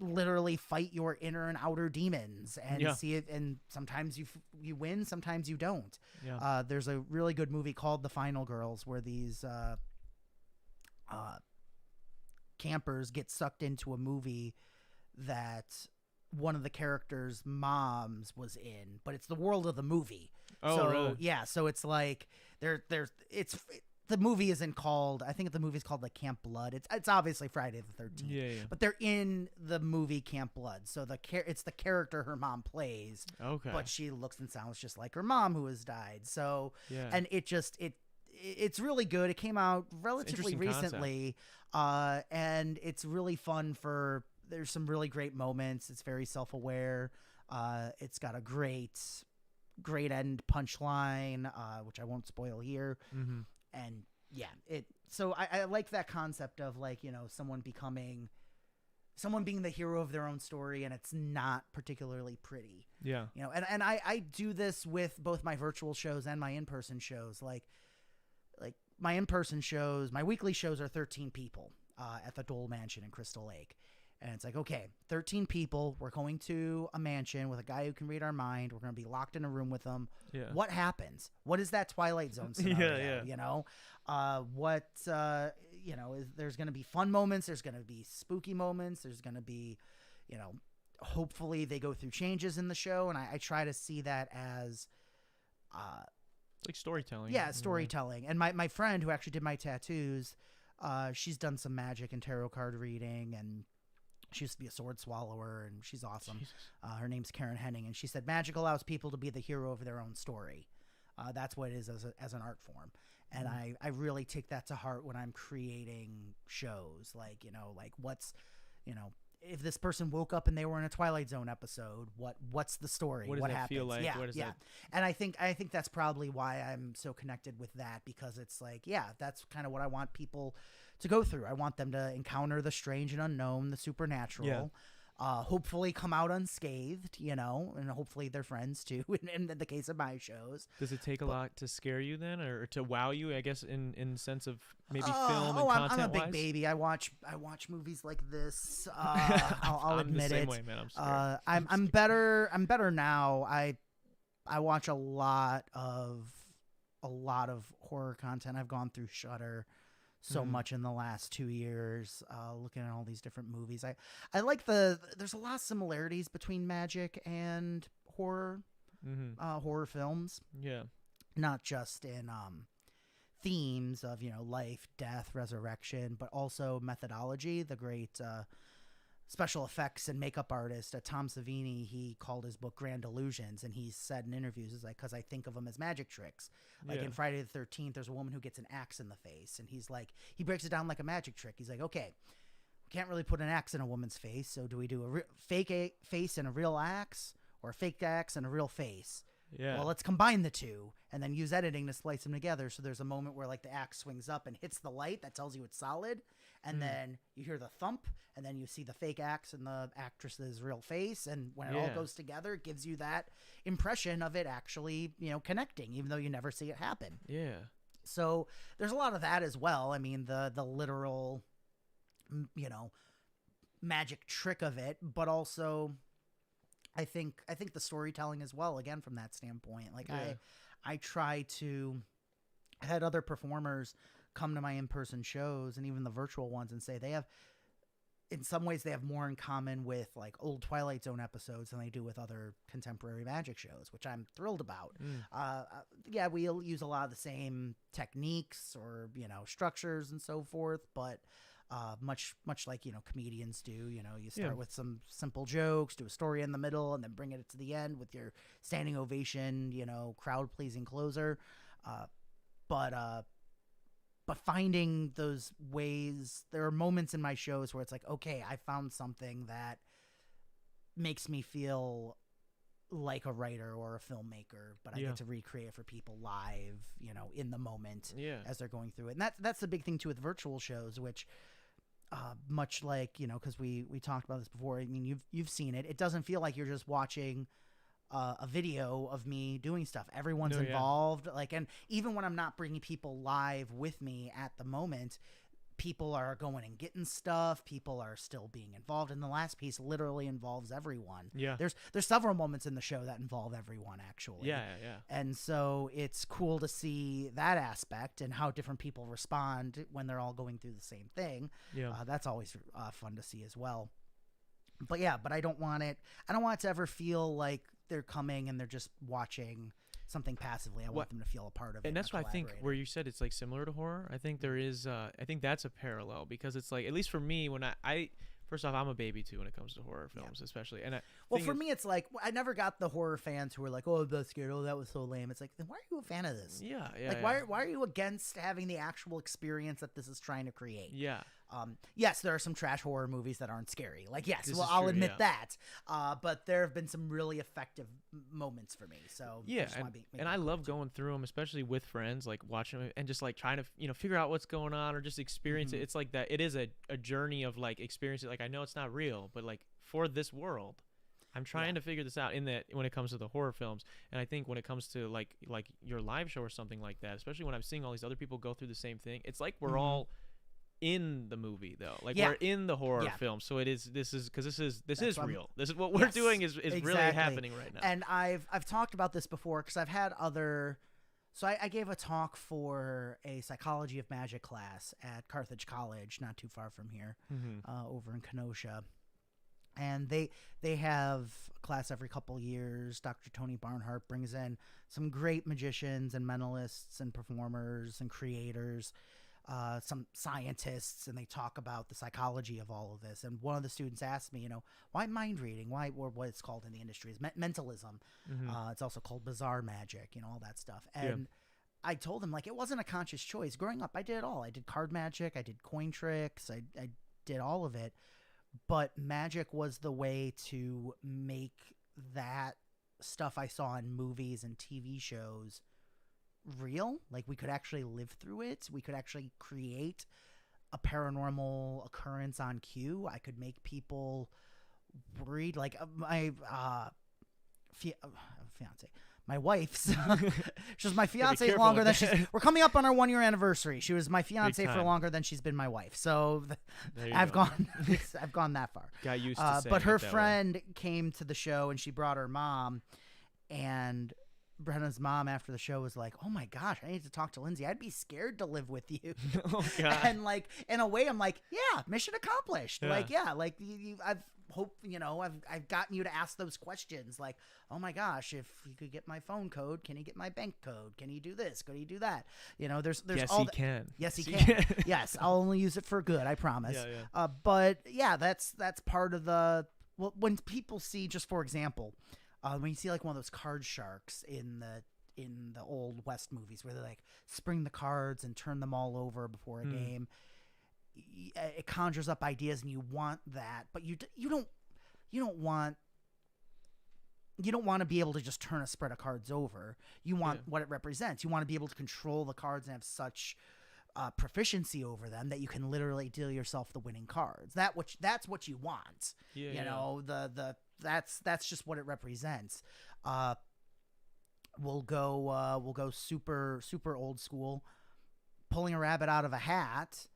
literally fight your inner and outer demons and see it, and sometimes you win, sometimes you don't. There's a really good movie called The Final Girls where these campers get sucked into a movie that one of the characters' moms was in, but it's the world of the movie. Really? Yeah, so it's like the movie isn't called, I think the movie's called like Camp Blood. It's obviously Friday the 13th. Yeah. But they're in the movie Camp Blood. So it's the character her mom plays. Okay. But she looks and sounds just like her mom who has died. So, and it it's really good. It came out relatively interesting recently, and it's really fun. There's some really great moments. It's very self-aware. It's got a great end punchline, which I won't spoil here. Mm-hmm. And yeah, so I like that concept of like, you know, someone being the hero of their own story, and it's not particularly pretty. Yeah. You know, and I do this with both my virtual shows and my in-person shows. Like my in-person shows, my weekly shows are 13 people at the Dole Mansion in Crystal Lake. And it's like, okay, 13 people. We're going to a mansion with a guy who can read our mind. We're going to be locked in a room with him. Yeah. What happens? What is that Twilight Zone scenario? Yeah. You know, you know, there's going to be fun moments. There's going to be spooky moments. There's going to be, you know, hopefully they go through changes in the show. And I try to see that as, like storytelling. yeah, storytelling. And my friend who actually did my tattoos, she's done some magic and tarot card reading, and she used to be a sword swallower, and she's awesome. Her name's Karen Henning, and she said magic allows people to be the hero of their own story. That's what it is as an art form. And I really take that to heart when I'm creating shows. Like, you know, like what's, you know, if this person woke up and they were in a Twilight Zone episode, what's the story? What does that happens? feel like? Yeah, What is yeah. that? And I think that's probably why I'm so connected with that, because it's like, yeah, that's kind of what I want people to go through. I want them to encounter the strange and unknown, the supernatural. Yeah. Hopefully come out unscathed, you know, and hopefully their friends too. In the case of my shows, Does it take a lot to scare you then, or to wow you? I guess in sense of maybe film and I'm content a big wise. baby. I watch movies like this. I'll I'm admit the same it. way, man. I'm scared. I'm better. I'm better now. I watch a lot of horror content. I've gone through Shudder so much in the last 2 years, looking at all these different movies. I like there's a lot of similarities between magic and horror, horror films, Yeah. not just in themes of, you know, life, death, resurrection, but also methodology. The great special effects and makeup artist Tom Savini, he called his book Grand Illusions, and he said in interviews, is like, because I think of them as magic tricks. Like in Friday the 13th, there's a woman who gets an axe in the face, and he's like, he breaks it down like a magic trick. He's like, okay, we can't really put an axe in a woman's face, so do we do a fake face and a real axe, or a fake axe and a real face? Yeah. Well, let's combine the two and then use editing to splice them together. So there's a moment where like the axe swings up and hits the light that tells you it's solid, and then you hear the thump, and then you see the fake axe and the actress's real face, and when it all goes together, it gives you that impression of it actually, you know, connecting, even though you never see it happen. Yeah. So there's a lot of that as well. I mean, the literal, you know, magic trick of it, but also I think the storytelling as well, again, from that standpoint. Like I try to, I had other performers come to my in-person shows and even the virtual ones and say in some ways they have more in common with like old Twilight Zone episodes than they do with other contemporary magic shows, which I'm thrilled about. Yeah, we'll use a lot of the same techniques or, you know, structures and so forth, but much like, you know, comedians do. You know, you start with some simple jokes, do a story in the middle, and then bring it to the end with your standing ovation, you know, crowd-pleasing closer. But finding those ways, there are moments in my shows where it's like, okay, I found something that makes me feel like a writer or a filmmaker, but I get to recreate it for people live, you know, in the moment as they're going through it. And that's the big thing too with virtual shows, which much like, you know, because we talked about this before. I mean, you've seen it. It doesn't feel like you're just watching a video of me doing stuff. Everyone's involved. Like, and even when I'm not bringing people live with me at the moment, people are going and getting stuff. People are still being involved. And the last piece literally involves everyone. Yeah. There's several moments in the show that involve everyone, actually. Yeah. And so it's cool to see that aspect and how different people respond when they're all going through the same thing. Yeah. That's always fun to see as well. But yeah, I don't want it to ever feel like they're coming and they're just watching something passively. I want them to feel a part of it. And that's why I think where you said it's like similar to horror, I think there is I think that's a parallel, because it's like, at least for me, when I first off, I'm a baby too when it comes to horror films, especially. And well, for me, it's like I never got the horror fans who were like, "Oh, that's scared. Oh, that was so lame." It's like, then why are you a fan of this? Yeah. Like, why are you against having the actual experience that this is trying to create? Yeah. Yes, there are some trash horror movies that aren't scary. Like, yes, This well, is I'll true, admit yeah. that. But there have been some really effective moments for me. So I Yeah, just wanna make and that I love clear, too. going through them, especially with friends, like watching them and just like trying to figure out what's going on or just experience it. It's like that. It is a journey of like experiencing. Like I know it's not real, but like for this world, I'm trying to figure this out. In that when it comes to the horror films, and I think when it comes to like your live show or something like that, especially when I'm seeing all these other people go through the same thing, it's like we're all in the movie though, like we're in the horror film. So this is real. This is what we're doing is exactly. really happening right now. And I've talked about this before because I've had other. So I gave a talk for a psychology of magic class at Carthage College, not too far from here, over in Kenosha. And they have a class every couple years. Dr. Tony Barnhart brings in some great magicians and mentalists and performers and creators, some scientists, and they talk about the psychology of all of this. And one of the students asked me, why mind reading? Why, or what it's called in the industry is mentalism. It's also called bizarre magic, all that stuff. And I told him, like, it wasn't a conscious choice. Growing up, I did it all. I did card magic. I did coin tricks. I did all of it. But magic was the way to make that stuff I saw in movies and TV shows real. Like, we could actually live through it. We could actually create a paranormal occurrence on cue. I could make people worried. Like, my fiance, my wife's she was my fiance longer than we're coming up on our 1 year anniversary. She was my fiance for longer than she's been my wife. So I've gone that far. Got used to saying but her it that friend way. came to the show and she brought her mom, and Brenna's mom after the show was like, "Oh my gosh, I need to talk to Lindsay. I'd be scared to live with you." Oh God. And like, in a way, I'm like, yeah, mission accomplished. Yeah. Like, yeah, like I've gotten you to ask those questions. Like, oh my gosh, if you could get my phone code, can he get my bank code? Can he do this? Could he do that? There's yes, all he can. Yes, he can. Yes, I'll only use it for good. I promise. Yeah. But yeah, that's part of the. Well, when people see, just for example, when you see like one of those card sharks in the old West movies where they like spring the cards and turn them all over before a game, it conjures up ideas, and you want that, but you don't want to be able to just turn a spread of cards over. You want what it represents. You want to be able to control the cards and have such proficiency over them that you can literally deal yourself the winning cards. That's what you want. That's just what it represents. We'll go super super old school. Pulling a rabbit out of a hat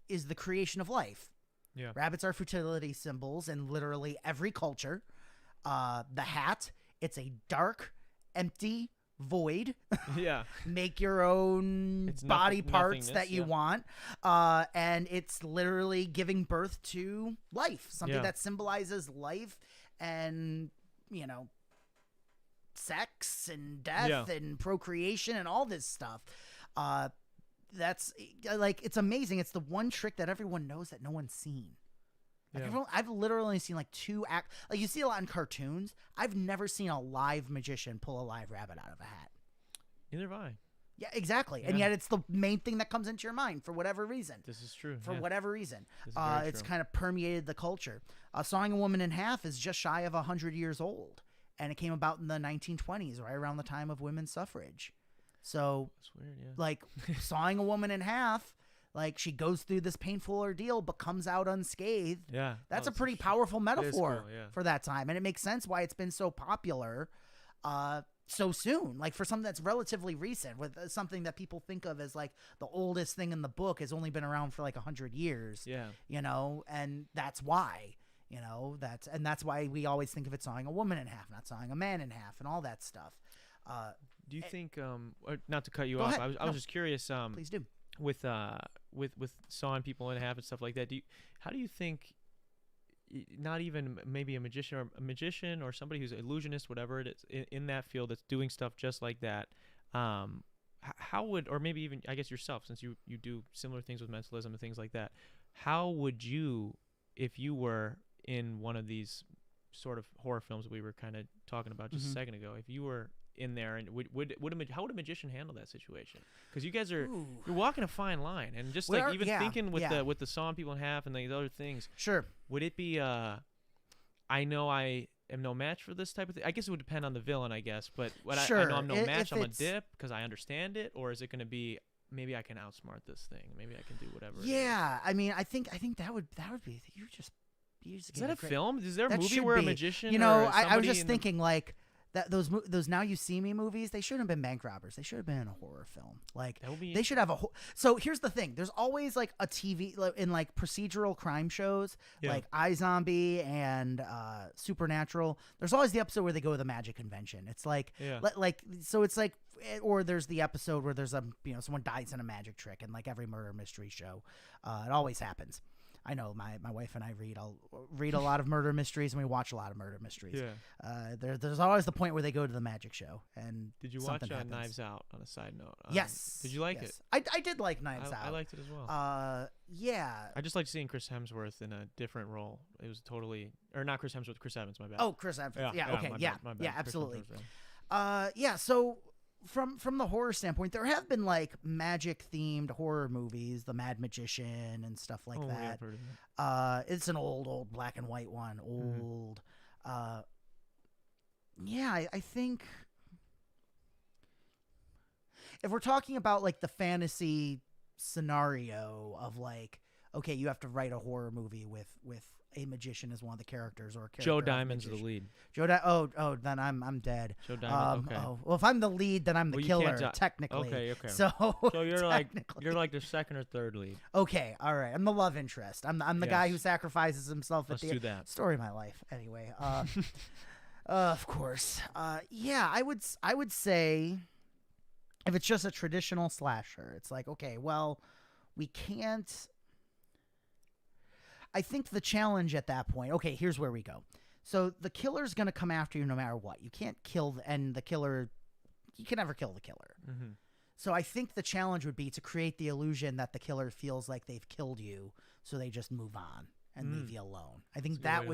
is the creation of life. Yeah. Rabbits are fertility symbols in literally every culture. The hat, it's a dark, empty void. Yeah. Make your own body parts that you want. And it's literally giving birth to life, something that symbolizes life and, sex and death and procreation and all this stuff. That's like, it's amazing. It's the one trick that everyone knows that no one's seen. Like, I've literally seen like like you see a lot in cartoons. I've never seen a live magician pull a live rabbit out of a hat. Neither have I. Yeah, exactly. Yeah. And yet it's the main thing that comes into your mind for whatever reason. This is true. For whatever reason. It's true. kind of permeated the culture. Sawing a Woman in Half is just shy of 100 years old. And it came about in the 1920s, right around the time of women's suffrage. So, that's weird, yeah. Like, sawing a woman in half, like, she goes through this painful ordeal but comes out unscathed. Yeah. That's a pretty powerful metaphor cool, for that time. And it makes sense why it's been so popular so soon. Like, for something that's relatively recent, with something that people think of as, like, the oldest thing in the book has only been around for, like, 100 years. Yeah. And that's why. That's why we always think of it sawing a woman in half, not sawing a man in half, and all that stuff. Do you think, not to cut you Go off, ahead. I was just curious. Please do. With sawing people in half and stuff like that. How do you think? Not even maybe a magician or somebody who's an illusionist, whatever it is, in that field that's doing stuff just like that. How would, or maybe even I guess yourself, since you do similar things with mentalism and things like that. How would you if you were in one of these sort of horror films we were kind of talking about just a second ago, if you were in there, and how would a magician handle that situation? Because you guys are you're walking a fine line, and just like even thinking with the sawing people in half and these other things. Sure. Would it be I know I am no match for this type of thing. I guess it would depend on the villain, I guess. But I know I'm no match. I'm a dip because I understand it, or is it going to be maybe I can outsmart this thing? Maybe I can do whatever. Yeah, I mean, I think that would be you just is that a film? Is there a that movie should where a be. magician? You know, or I was just thinking like that those Now You See Me movies. They shouldn't have been bank robbers. They should have been in a horror film. Like they should have a. So here's the thing. There's always like a TV in like procedural crime shows like iZombie and Supernatural. There's always the episode where they go to the magic convention. It's like so it's like. Or there's the episode where there's someone dies in a magic trick, and like every murder mystery show, it always happens. I know my wife and I read a lot of murder mysteries, and we watch a lot of murder mysteries. Yeah. There's always the point where they go to the magic show, and did you watch Knives Out? On a side note, yes. Did you like it? I did like Knives Out. I liked it as well. Yeah. I just like seeing Chris Hemsworth in a different role. It was totally, or not Chris Hemsworth, Chris Evans. My bad. Oh, Chris Evans. Yeah. Okay. My bad. Absolutely. Yeah. So. From the horror standpoint, there have been like magic themed horror movies, The Mad Magician and stuff like that. Yeah, I've heard of that. It's an old black and white one. Old. Yeah, I think if we're talking about like the fantasy scenario of like, okay, you have to write a horror movie with a magician as one of the characters, or a character. Joe Diamond's the lead. Oh, then I'm dead. Joe Diamond. Okay. Oh, well, if I'm the lead, then I'm the killer, technically. Okay. So you're like the second or third lead. Okay, all right. I'm the love interest. I'm the guy who sacrifices himself at the do that. Story of my life. Anyway, of course. Yeah, I would say if it's just a traditional slasher, it's like, okay, well, we can't. I think the challenge at that point, okay, here's where we go. So the killer's going to come after you no matter what. You can't kill, and the killer, you can never kill the killer. Mm-hmm. So I think the challenge would be to create the illusion that the killer feels like they've killed you, so they just move on and leave you alone. I think that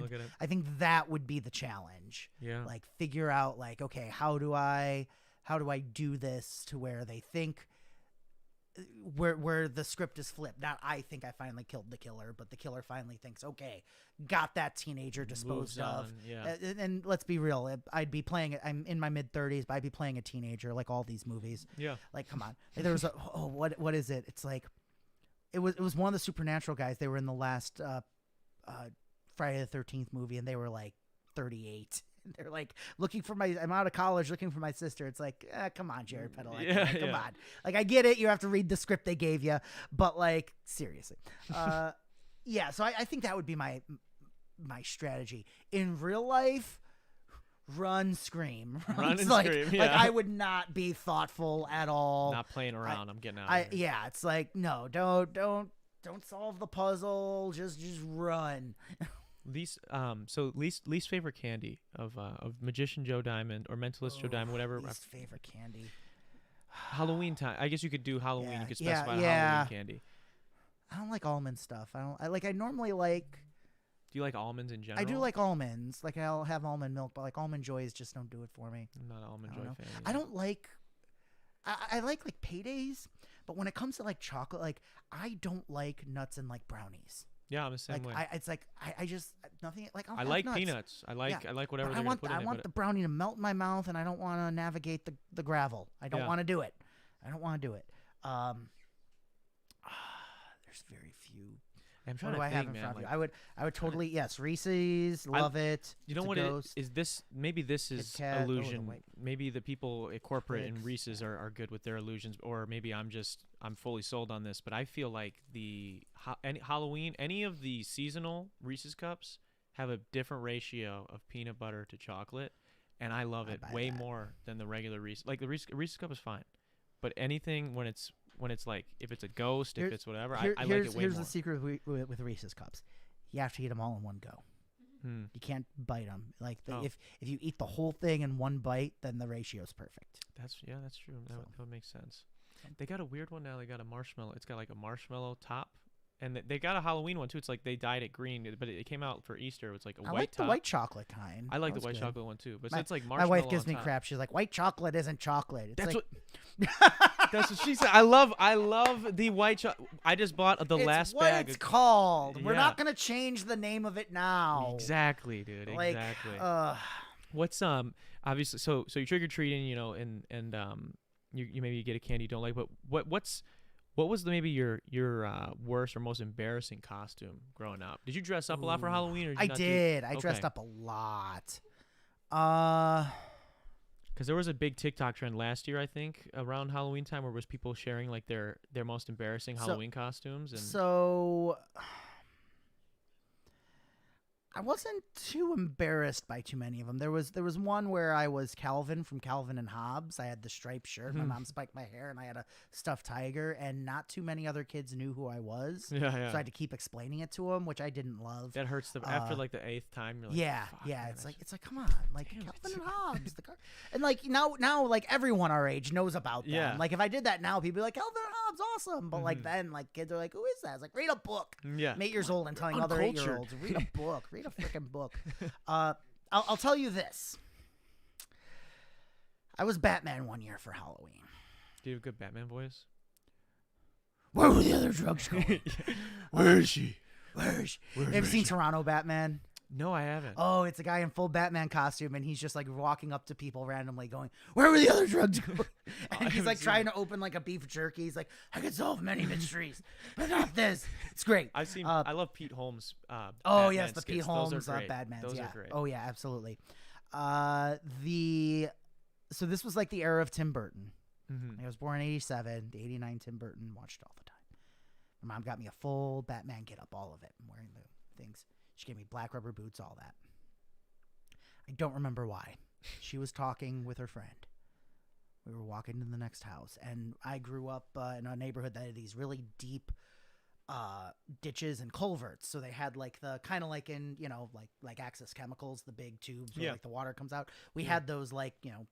would be the challenge. Yeah. Like figure out like, okay, how do I do this to where they think where the script is flipped. Not I think I finally killed the killer, but the killer finally thinks, okay, got that teenager disposed of. Yeah. And let's be real, I'd be playing it. I'm in my mid-30s, but I'd be playing a teenager like all these movies. Yeah. Like, come on. Like, there was what is it? It's like it was one of the Supernatural guys. They were in the last Friday the 13th movie, and they were like 38. They're like I'm out of college looking for my sister. It's like, come on, Jared Padalecki. Come on. Like, I get it. You have to read the script they gave you, but like, seriously. Yeah. So I think that would be my strategy in real life. Run, scream. Run and scream. Yeah. Like, I would not be thoughtful at all. Not playing around. I'm getting out of here. Yeah. It's like, no, don't solve the puzzle. Just run. Least favorite candy of Magician Joe Diamond or Mentalist Joe Diamond, whatever. Least favorite candy. Halloween time. I guess you could do Halloween. Yeah, you could specify Halloween candy. I don't like almond stuff. I normally like. Do you like almonds in general? I do like almonds. Like, I'll have almond milk, but like almond joys just don't do it for me. I'm not an almond joy fan. Either. I don't like. I like paydays, but when it comes to like chocolate, like I don't like nuts and like brownies. Yeah, I'm the same way. It's like I just nothing like. I like nuts. Peanuts. I like whatever they're gonna put in it. I want the brownie to melt in my mouth, and I don't want to navigate the gravel. I don't want to do it. There's very few. I'm trying what do to I have in front of you? I would totally yes. Reese's, love it. You know what is this? Maybe this is illusion. Maybe the people at corporate and Reese's are good with their illusions, or maybe I'm fully sold on this. But I feel like Halloween, any of the seasonal Reese's cups have a different ratio of peanut butter to chocolate, and I love it way more than the regular Reese's. Like the Reese's cup is fine, but anything when it's like, if it's a ghost, if it's whatever, I like it way more. Here's the secret with Reese's cups. You have to eat them all in one go. You can't bite them. Like, if you eat the whole thing in one bite, then the ratio is perfect. That's true. That would make sense. They got a weird one now. They got a marshmallow. It's got like a marshmallow top, and they got a Halloween one too. It's like they dyed it green, but it came out for Easter. It's like a I white like top. the white chocolate kind. I like That the was white good. chocolate one too, but My- it's like My marshmallow. wife gives me on top. crap. She's like, white chocolate isn't chocolate. It's That's like, what. That's what she said. I love the white chocolate. I just bought the it's last what bag. it's called. We're Yeah. not gonna change the name of it now. Exactly, dude. Like, Exactly. What's What's obviously so you trick or treating, you know, and you maybe get a candy you don't like, but what was maybe your worst or most embarrassing costume growing up? Did you dress up a lot for Halloween, or did you I not did. I Okay. dressed up a lot. Because there was a big TikTok trend last year, I think, around Halloween time, where was people sharing like their most embarrassing Halloween costumes, and So I wasn't too embarrassed by too many of them. There was one where I was Calvin from Calvin and Hobbes. I had the striped shirt. My mom spiked my hair, and I had a stuffed tiger. And not too many other kids knew who I was. yeah, So I had to keep explaining it to them, which I didn't love. that hurts after like the 8th time. You're like, Yeah, "Fuck, yeah. man, It's like come on, like Calvin and Hobbes, and like now like everyone our age knows about them. Yeah. Like if I did that now, people be like Calvin and Hobbes, awesome. But like then, like kids are like, who is that? It's like read a book. yeah, I'm 8 years old and telling other Uncultured. 8-year-olds, read a book, read a freaking book. I'll tell you this. I was Batman one year for Halloween. Do you have a good Batman voice? Where were the other drugs going? Where is she? Where is she? Have you seen Toronto Batman? No, I haven't. Oh, it's a guy in full Batman costume, and he's just like walking up to people randomly, going, "Where were the other drugs going?" And he's haven't like seen trying to open like a beef jerky. He's like, "I could solve many mysteries, but not this." It's great. I've seen. Uh, I love Pete Holmes. Oh Batman yes, the skits. Pete Holmes Those are great. Batmans. Those Yeah. are great. Oh yeah, absolutely. So this was like the era of Tim Burton. Mm-hmm. I was born in '87. The '89 Tim Burton, watched it all the time. My mom got me a full Batman get up, all of it. I'm wearing the things. She gave me black rubber boots, all that. I don't remember why. She was talking with her friend. We were walking to the next house, and I grew up in a neighborhood that had these really deep ditches and culverts. So they had like the kind of like in, you know, like Access Chemicals, the big tubes where Yeah. like the water comes out. We had those like, you know,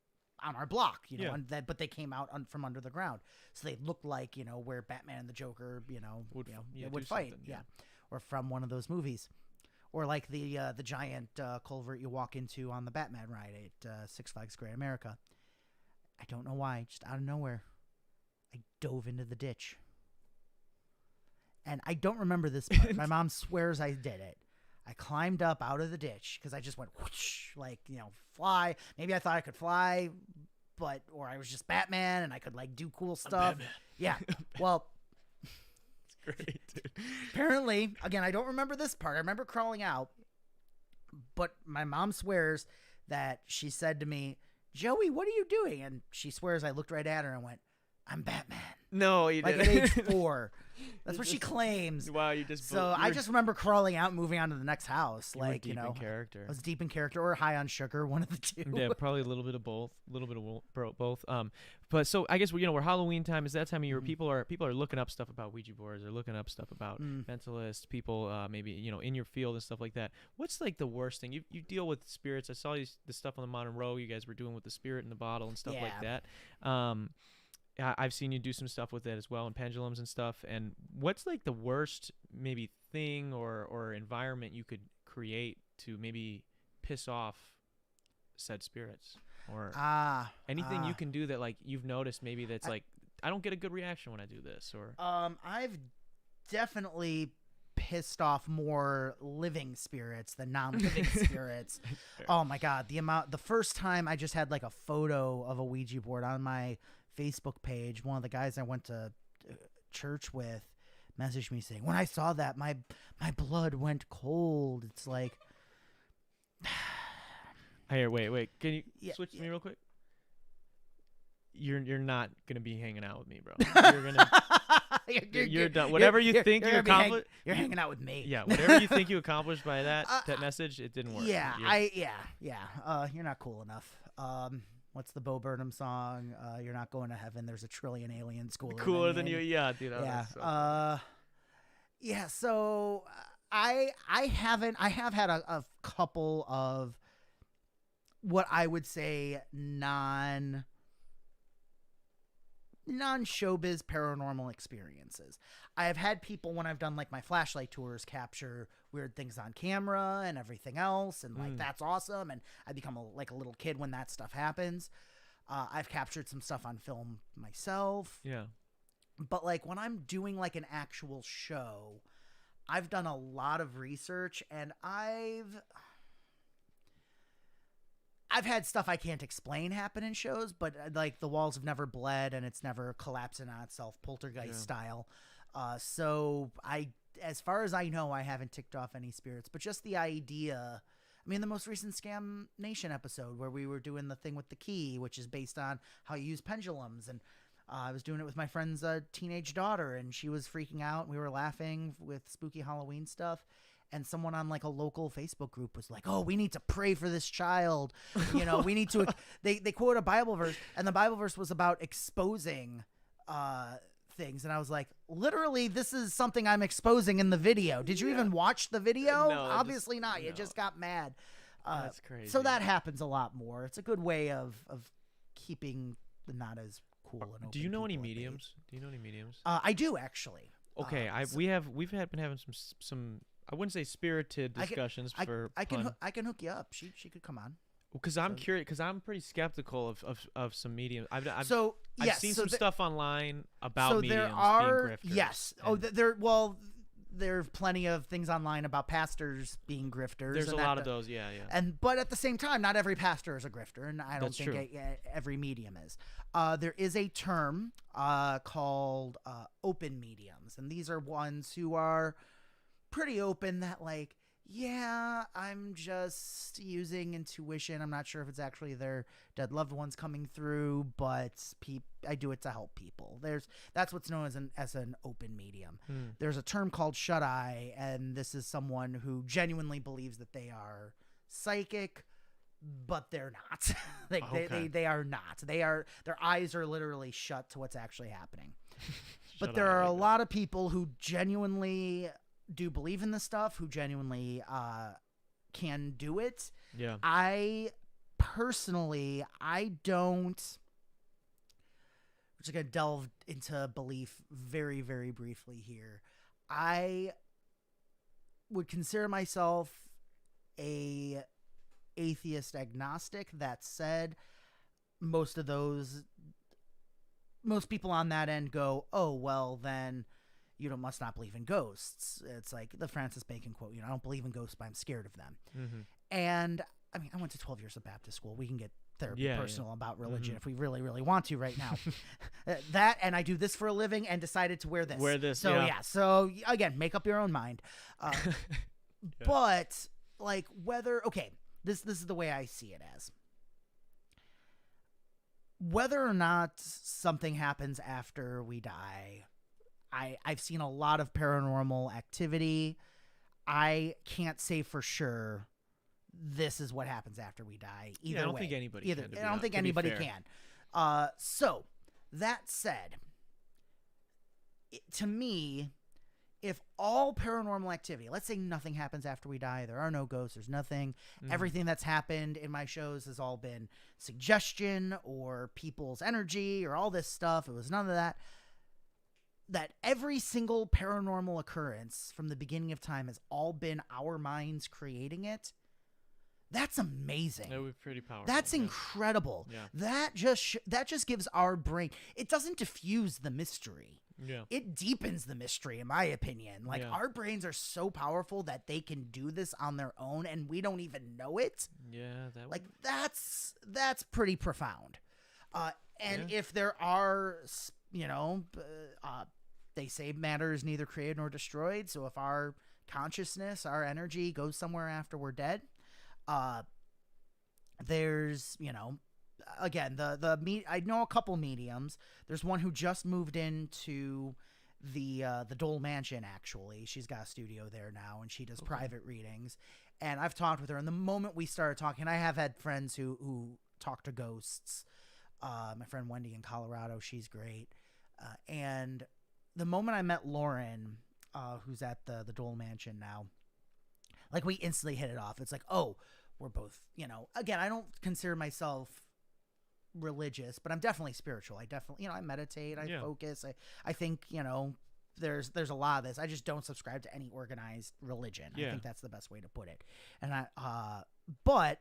on our block, you know, Yeah. and but they came out from under the ground. So they looked like, you know, where Batman and the Joker, Would would do fight. something, Yeah. yeah. Or from one of those movies. Or like the giant culvert you walk into on the Batman ride at Six Flags Great America. I don't know why, just out of nowhere, I dove into the ditch. And I don't remember this part. My mom swears I did it. I climbed up out of the ditch because I just went whoosh, like, you know, fly. Maybe I thought I could fly, or I was just Batman and I could like do cool stuff. Batman. Yeah. Well, Great, dude. apparently, again, I don't remember this part. I remember crawling out, but my mom swears that she said to me, "Joey, what are you doing?" And she swears I looked right at her and went, "I'm Batman." No, you Like at didn't. age 4. That's what she claims. Wow, you just. So I just remember crawling out and moving on to the next house. you were Like, deep you know, in character. I was deep in character or high on sugar, one of the two. Yeah, probably a little bit of both. A little bit of both. But so I guess we're Halloween time is that time of year. Mhm. People are looking up stuff about Ouija boards. They're looking up stuff about mentalists. People maybe in your field and stuff like that. What's like the worst thing you deal with spirits? I saw the stuff on the Modern Row you guys were doing with the spirit in the bottle and stuff like Yeah. that. I've seen you do some stuff with that as well, and pendulums and stuff. And what's like the worst maybe thing or environment you could create to maybe piss off said spirits, or anything you can do that like you've noticed maybe that's like I don't get a good reaction when I do this, or I've definitely pissed off more living spirits than non-living spirits. Oh my god, the first time I just had like a photo of a Ouija board on my Facebook page. One of the guys I went to church with messaged me saying, "When I saw that, my blood went cold." It's like, here, wait, can you Yeah, switch to yeah. me real quick? You're not gonna be hanging out with me, bro. You're gonna you're done. Whatever you think you accomplished, you're hanging out with me. yeah, whatever you think you accomplished by that message, it didn't work. Yeah, You're- you're not cool enough. What's the Bo Burnham song? You're not going to heaven. There's a trillion aliens cooler than you. Yeah, dude. Yeah. that's so Yeah. So I have had a couple of what I would say non-showbiz paranormal experiences. I have had people, when I've done like my flashlight tours, capture weird things on camera and everything else, and like that's awesome, and I become like a little kid when that stuff happens. I've captured some stuff on film myself. Yeah. But like when I'm doing like an actual show, I've done a lot of research, and I've had stuff I can't explain happen in shows, but like the walls have never bled and it's never collapsing on itself, poltergeist style. So as far as I know, I haven't ticked off any spirits, but just the idea. I mean, the most recent Scam Nation episode where we were doing the thing with the key, which is based on how you use pendulums, and I was doing it with my friend's teenage daughter, and she was freaking out. We were laughing with spooky Halloween stuff. And someone on like a local Facebook group was like, "Oh, we need to pray for this child. You know, we need to." They quote a Bible verse, and the Bible verse was about exposing things. And I was like, "Literally, this is something I'm exposing in the video. Did you even watch the video? No, Obviously not. no. You just got mad." That's crazy. So that happens a lot more. It's a good way of keeping the not as cool and open Do you know any people at bay. mediums? Do you know any mediums? I do actually. Okay, we've been having some. I wouldn't say spirited discussions I fun. can hook you up. She could come on. Because I'm curious. Because I'm pretty skeptical of some mediums. I've Yes, seen so some stuff online about so mediums there are being grifters. yes. There are plenty of things online about pastors being grifters. There's a and lot of those. Yeah. But at the same time, not every pastor is a grifter, and I don't That's think true. every medium is. There is a term called open mediums, and these are ones who are pretty open that like, yeah, I'm just using intuition. I'm not sure if it's actually their dead loved ones coming through, but I do it to help people. That's what's known as an open medium. There's a term called shut eye, and this is someone who genuinely believes that they are psychic, but they're not. They are not. Their eyes are literally shut to what's actually happening. But there are a lot of people who genuinely do believe in this stuff, who genuinely can do it. Yeah. I personally, don't. We're just gonna delve into belief very, very briefly here. I would consider myself a atheist agnostic. That said, most people on that end go, "Oh, well, then you must not believe in ghosts." It's like the Francis Bacon quote, I don't believe in ghosts, but I'm scared of them. Mm-hmm. And I mean, I went to 12 years of Baptist school. We can get personal about religion if we really, really want to right now. That, and I do this for a living and decided to wear this. So yeah. So again, make up your own mind. But like this is the way I see it as. Whether or not something happens after we die, I've seen a lot of paranormal activity. I can't say for sure this is what happens after we die. Either I don't way. think anybody can. I don't think anybody can. So that said, to me, if all paranormal activity, let's say nothing happens after we die, there are no ghosts, there's nothing, everything that's happened in my shows has all been suggestion or people's energy or all this stuff. It was none of that. That every single paranormal occurrence from the beginning of time has all been our minds creating it. That's amazing. That would be pretty powerful. That's incredible. Yeah. That just gives our brain. It doesn't diffuse the mystery. Yeah. It deepens the mystery, in my opinion. Like our brains are so powerful that they can do this on their own, and we don't even know it. Yeah. That's pretty profound. If there are, they say matter is neither created nor destroyed. So if our consciousness, our energy goes somewhere after we're dead, there's, again, I know a couple mediums. There's one who just moved into the Dole Mansion, actually. She's got a studio there now, and she does private readings. And I've talked with her, and the moment we started talking, I have had friends who talk to ghosts. My friend Wendy in Colorado, she's great. And the moment I met Lauren, who's at the Dole Mansion now, like we instantly hit it off. It's like, oh, we're both, again, I don't consider myself religious, but I'm definitely spiritual. I definitely, I meditate, I Yeah. focus. I think, there's a lot of this. I just don't subscribe to any organized religion. I Yeah. think that's the best way to put it. And but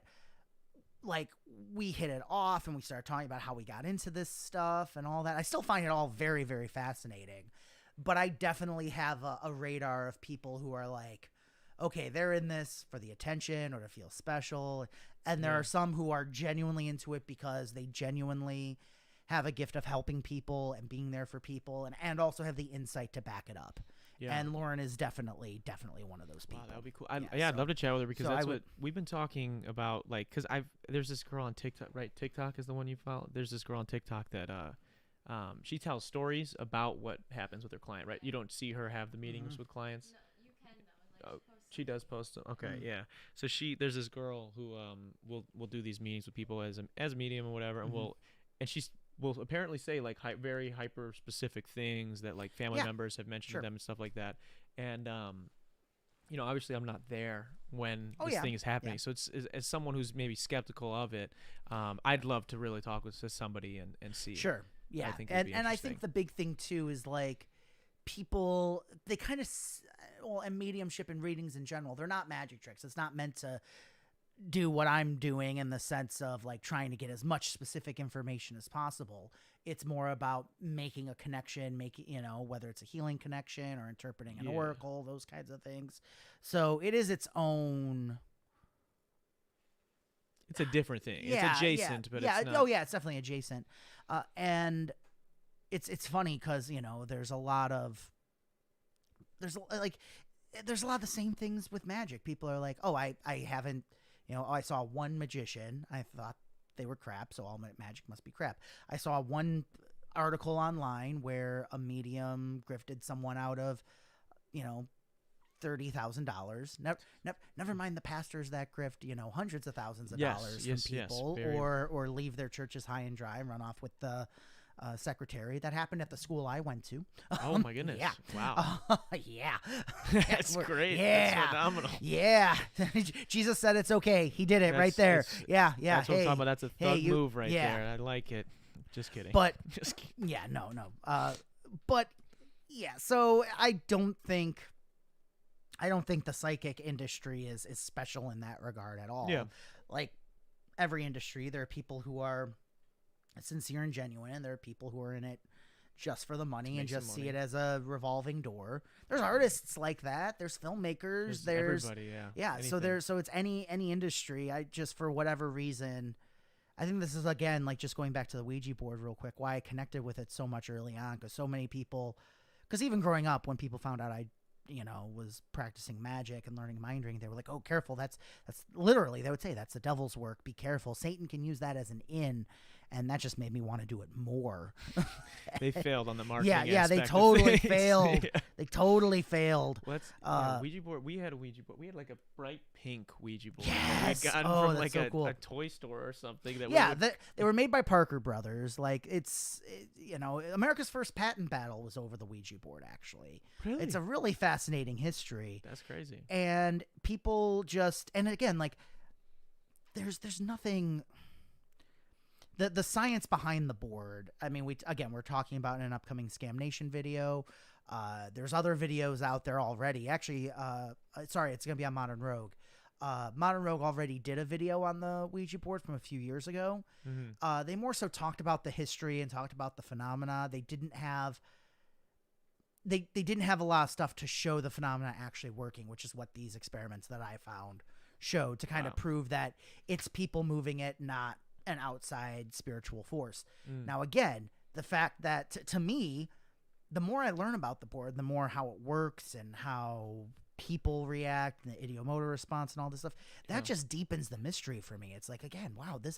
like we hit it off and we started talking about how we got into this stuff and all that. I still find it all very, very fascinating, but I definitely have a radar of people who are like, okay, they're in this for the attention or to feel special. And there Yeah. are some who are genuinely into it because they genuinely have a gift of helping people and being there for people and also have the insight to back it up. Yeah. And Lauren is definitely one of those people. Wow, that would be cool. I'd so- love to chat with her because so that's I what we've been talking about. Like, because there's this girl on TikTok, right? TikTok is the one you follow. There's this girl on TikTok that she tells stories about what happens with her client, right? You don't see her have the meetings with clients. No, you can though. Like, She does post them. Okay, Mm. yeah. So there's this girl who will do these meetings with people as a medium or whatever, and will apparently say like very hyper specific things that like family Yeah. members have mentioned Sure. to them and stuff like that. And obviously I'm not there when Oh, this yeah. thing is happening. Yeah. So it's as someone who's maybe skeptical of it, I'd love to really talk with somebody and see. Sure. Yeah. think it'd be And I interesting. think the big thing too is like people, they kind of, and mediumship and readings in general, they're not magic tricks. It's not meant to do what I'm doing in the sense of like trying to get as much specific information as possible. It's more about making a connection, whether it's a healing connection or interpreting an Yeah. oracle, those kinds of things. So it is its own. It's a different thing. Yeah, it's adjacent, but yeah. it's not. Oh yeah, it's definitely adjacent. And it's funny because there's a lot of the same things with magic. People are like, oh, I haven't, I saw one magician. I thought they were crap, so all magic must be crap. I saw one article online where a medium grifted someone out of, $30,000. Never mind the pastors that grift, hundreds of thousands of dollars from people, very- or leave their churches high and dry and run off with the secretary. That happened at the school I went to. Oh my goodness! Yeah. Wow. Yeah. That's great. Yeah. That's phenomenal. Yeah. Jesus said it's okay. He did it right there. Yeah. That's what I'm Hey, talking about. That's a hey, thug you- move right yeah. there. I like it. Just kidding. But just kidding. yeah, no. But yeah, so I don't think the psychic industry is special in that regard at all. Yeah. Like every industry, there are people who are sincere and genuine, and there are people who are in it just for the money and make some just see money. it as a revolving door. There's artists like that. There's filmmakers. There's everybody. yeah. Anything. So it's any industry. I just, for whatever reason, I think this is again like just going back to the Ouija board real quick. Why I connected with it so much early on, because so many people, because even growing up, when people found out I was practicing magic and learning mind reading, they were like, oh, careful, that's literally, they would say, that's the devil's work, be careful, Satan can use that as an in. And that just made me want to do it more. They failed on the marketing. Yeah, they aspect of totally things. failed. Yeah. They totally failed. Well, that's Ouija board. We had a Ouija board. We had like a bright pink Ouija board. Yes. We had gotten Oh, from that's like so cool. a toy store or something. That Yeah, we would, they were made by Parker Brothers. Like America's first patent battle was over the Ouija board. Actually, Really? it's a really fascinating history. That's crazy. And people just, and again, like there's nothing. The science behind the board. I mean, we're talking about in an upcoming Scam Nation video. There's other videos out there already. Actually, sorry, it's gonna be on Modern Rogue. Modern Rogue already did a video on the Ouija board from a few years ago. Mm-hmm. They more so talked about the history and talked about the phenomena. They didn't have a lot of stuff to show the phenomena actually working, which is what these experiments that I found showed, to kind of prove that it's people moving it, not an outside spiritual force. Now, again, the fact that to me, the more I learn about the board, the more how it works and how people react and the idiomotor response and all this stuff, that just deepens the mystery for me. It's like, again, wow, this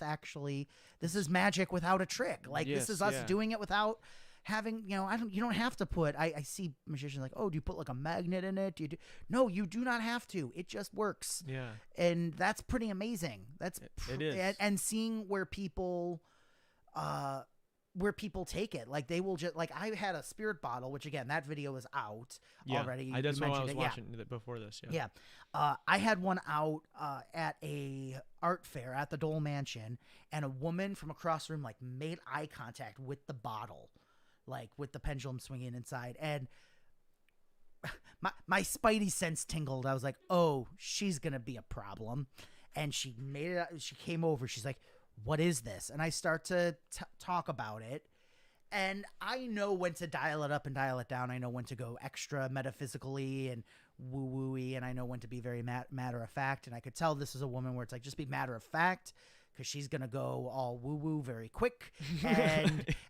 is magic without a trick. Like, this is us doing it without having, you don't have to put, I see magicians like, oh, do you put like a magnet in it? No, you do not have to. It just works. Yeah. And that's pretty amazing. That's it is. And seeing where people where people take it. Like they will just like I had a spirit bottle, which again that video is out already. That's You what I was mentioned it. watching before this. Yeah. I had one out at a art fair at the Dole Mansion, and a woman from across the room like made eye contact with the bottle, like with the pendulum swinging inside, and my spidey sense tingled. I was like, oh, she's gonna be a problem. And she made it. She came over. She's like, what is this? And I start to talk about it, and I know when to dial it up and dial it down. I know when to go extra metaphysically and woo-woo-y, and I know when to be very matter of fact. And I could tell this is a woman where it's like, just be matter of fact, because she's gonna go all woo-woo very quick,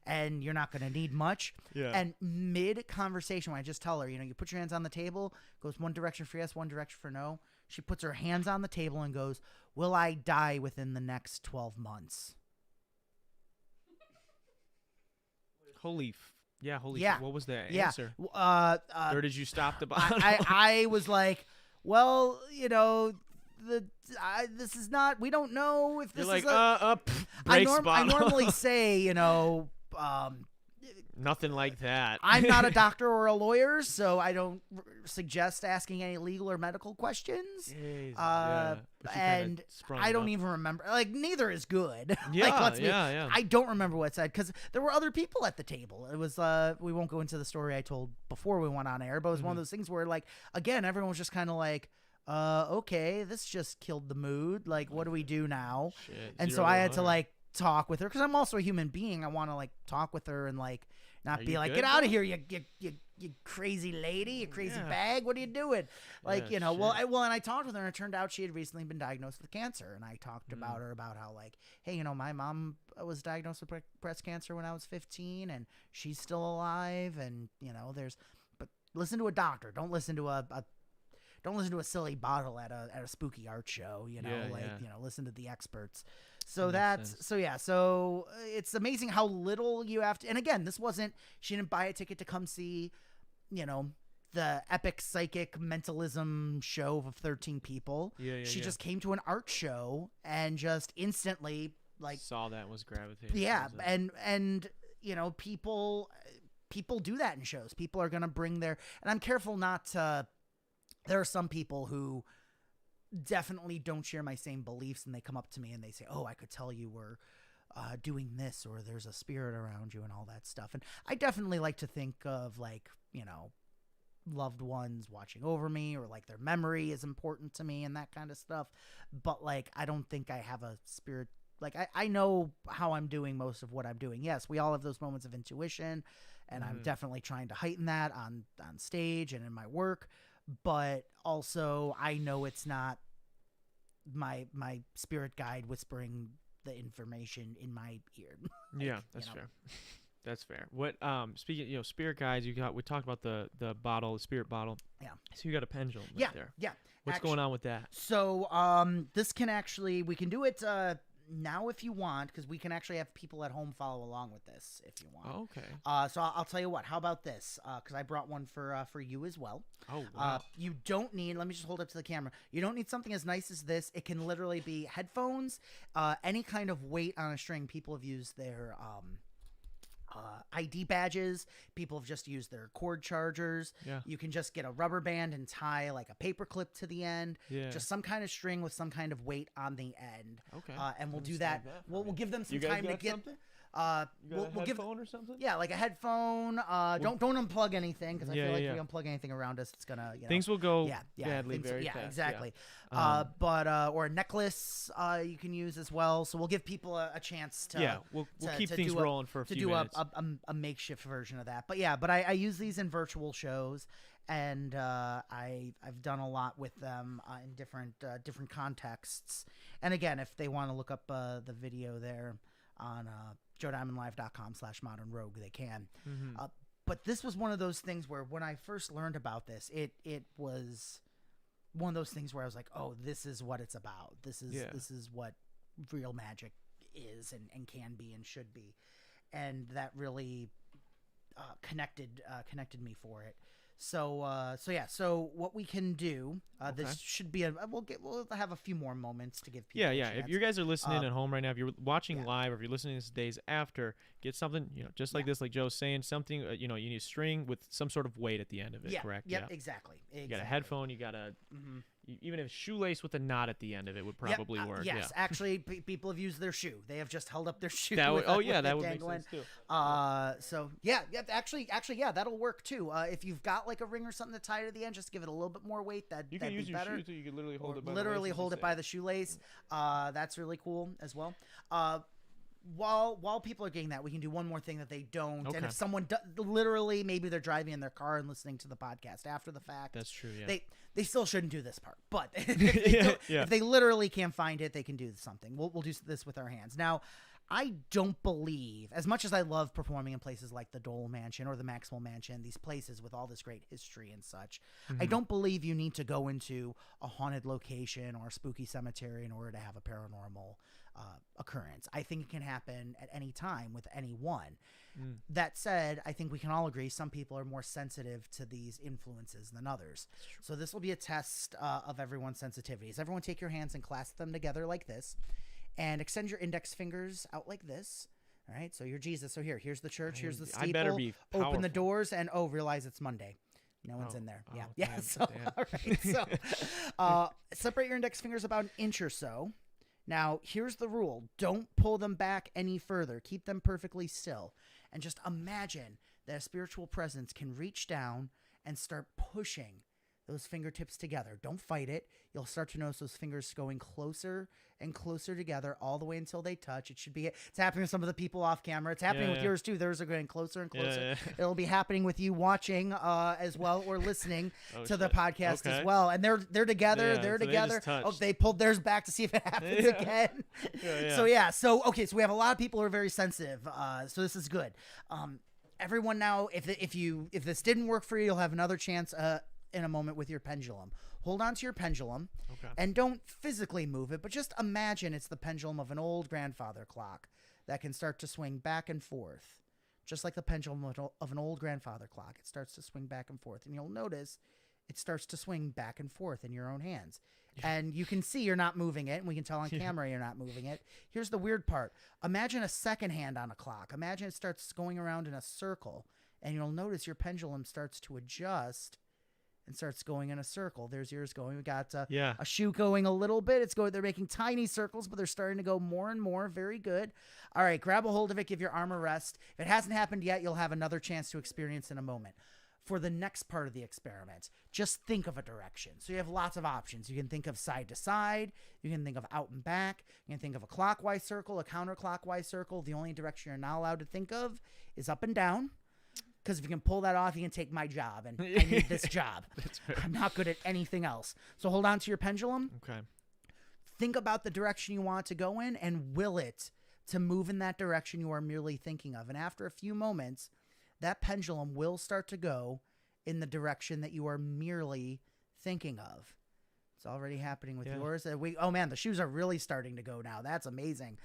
and you're not gonna need much. Yeah. And mid conversation, when I just tell her, you put your hands on the table, goes one direction for yes, one direction for no. She puts her hands on the table and goes, will I die within the next 12 months? Holy Yeah. shit. What was the Yeah. answer? Or did you stop the bottle? I was like, well, this is not, we don't know if this You're like, is a... breaks I bottle. normally say, Nothing like that. I'm not a doctor or a lawyer, so I don't suggest asking any legal or medical questions. Jesus, yeah. But you kinda And sprung I it don't up. even remember. Like, neither is good. Yeah, yeah. I don't remember what it said because there were other people at the table. It was, we won't go into the story I told before we went on air, but it was one of those things where, like, again, everyone was just kind of like, okay, this just killed the mood. Like, what do we do now? Shit, And so 0 I to had to, 100. like, talk with her because I'm also a human being. I want to, like, talk with her and, like, not Are be you like, good, get out bro? of here, you crazy lady, you crazy Yeah. bag. What are you doing? Like, Yeah, well, shit. and I talked with her, and it turned out she had recently been diagnosed with cancer. And I talked about her about how, like, hey, my mom was diagnosed with breast cancer when I was 15, and she's still alive. And but listen to a doctor. Don't listen to don't listen to a silly bottle at a spooky art show. Listen to the experts. So Makes sense. so it's amazing how little you have to. And again, she didn't buy a ticket to come see, the epic psychic mentalism show of 13 people. She just came to an art show and just instantly saw that and was gravitated. yeah. towards it. And people do that in shows. People are going to bring and I'm careful not to, there are some people who definitely don't share my same beliefs, and they come up to me and they say, oh, I could tell you were doing this, or there's a spirit around you and all that stuff. And I definitely like to think of loved ones watching over me, or like their memory is important to me and that kind of stuff. But like, I don't think I have a spirit. Like I know how I'm doing most of what I'm doing. Yes, we all have those moments of intuition, and I'm definitely trying to heighten that on stage and in my work. But also, I know it's not my spirit guide whispering the information in my ear. Yeah, that's fair. That's fair. What speaking, spirit guides, we talked about the bottle, the spirit bottle. Yeah. So you got a pendulum right Yeah, there. yeah. What's going on with that? So this can actually, we can do it now if you want, because we can actually have people at home follow along with this if you want. Oh, okay. So I'll tell you what. How about this? Because I brought one for you as well. Oh, wow. You don't need. Let me just hold up to the camera. You don't need something as nice as this. It can literally be headphones, any kind of weight on a string. People have used their ID badges. People have just used their cord chargers. Yeah. You can just get a rubber band and tie like a paper clip to the end. Yeah. Just some kind of string with some kind of weight on the end. Okay. And we'll do Save that. for We'll me. give them some You guys time to got get. something? We'll give. or something? Yeah, like a headphone. Don't unplug anything, because I Yeah, feel like yeah, if yeah. we unplug anything around us, it's gonna Things will go badly badly very fast. exactly. Yeah. But or a necklace you can use as well. So we'll give people a chance to Yeah, we'll keep things rolling for a few minutes. a makeshift version of that. But yeah, I use these in virtual shows, and I've done a lot with them in different contexts. And again, if they want to look up the video there on JoeDiamondLive.com/modernrogue, they can. Mm-hmm. But this was one of those things where when I first learned about this, it was one of those things where I was like, oh, this is what it's about. This is what real magic is and can be and should be. And that really connected me for it. So what we can do, Okay. this should be we'll have a few more moments to give people. Yeah, a yeah. If chance. you guys are listening at home right now, if you're watching yeah. live, or if you're listening this days after, get something, just like this, like Joe's saying, something, you need a string with some sort of weight at the end of it, Yeah, correct? Yep, Yeah. exactly. You got a headphone, you got a, even if shoelace with a knot at the end of it would Yep, probably work. Yes, Yeah. actually, people have used their shoe. They have just held up their shoe. That would, with that it would make dangling. sense too. So yeah, actually, yeah, that'll work too. If you've got like a ring or something to tie to the end, just give it a little bit more weight. You that'd can use be your better. shoe, so you can literally hold it by Literally the hold it by the shoelace. That's really cool as well. While people are getting that, we can do one more thing that they don't. Okay. And if someone literally, maybe they're driving in their car and listening to the podcast after the fact. That's true. Yeah. They still shouldn't do this part. But Yeah. if they literally can't find it, they can do something. We'll do this with our hands. Now, I don't believe, as much as I love performing in places like the Dole Mansion or the Maxwell Mansion, these places with all this great history and such, I don't believe you need to go into a haunted location or a spooky cemetery in order to have a paranormal occurrence. I think it can happen at any time with anyone. That said, I think we can all agree some people are more sensitive to these influences than others. So this will be a test of everyone's sensitivities. Everyone take your hands and clasp them together like this. And extend your index fingers out like this. All right, so you're Jesus. So here's the church. Here's the steeple. I better be Open the powerful. doors and realize it's Monday. No one's in there. Yeah, yeah. damn, So damn. all right. So separate your index fingers about an inch or so. Now here's the rule: don't pull them back any further. Keep them perfectly still, and just imagine that a spiritual presence can reach down and start pushing those fingertips together. Don't fight it. You'll start to notice those fingers going closer and closer together all the way until they touch. It's happening with some of the people off camera. It's happening with yours too. Theirs are going closer and closer. Yeah. It'll be happening with you watching as well, or listening to the shit. podcast Okay. as well. And they're together. Yeah, they're so they together. just touched. Oh, they pulled theirs back to see if it happens Yeah. again. Yeah. So we have a lot of people who are very sensitive. So this is good. Everyone now, if this didn't work for you, you'll have another chance in a moment with your pendulum. Hold on to your pendulum and don't physically move it, but just imagine it's the pendulum of an old grandfather clock that can start to swing back and forth. Just like the pendulum of an old grandfather clock. It starts to swing back and forth, and you'll notice it starts to swing back and forth in your own hands. And you can see you're not moving it, and we can tell on camera you're not moving it. Here's the weird part. Imagine a second hand on a clock. Imagine it starts going around in a circle, and you'll notice your pendulum starts to adjust and starts going in a circle. There's yours going. We got a shoe going a little bit. They're making tiny circles, but they're starting to go more and more. Very good. All right, grab a hold of it. Give your arm a rest. If it hasn't happened yet, you'll have another chance to experience in a moment. For the next part of the experiment, just think of a direction. So you have lots of options. You can think of side to side. You can think of out and back. You can think of a clockwise circle, a counterclockwise circle. The only direction you're not allowed to think of is up and down. Because if you can pull that off, you can take my job, and I need this job. That's fair. I'm not good at anything else. So hold on to your pendulum. Okay. Think about the direction you want to go in and will it to move in that direction you are merely thinking of. And after a few moments, that pendulum will start to go in the direction that you are merely thinking of. It's already happening with yours. Oh man, the shoes are really starting to go now. That's amazing.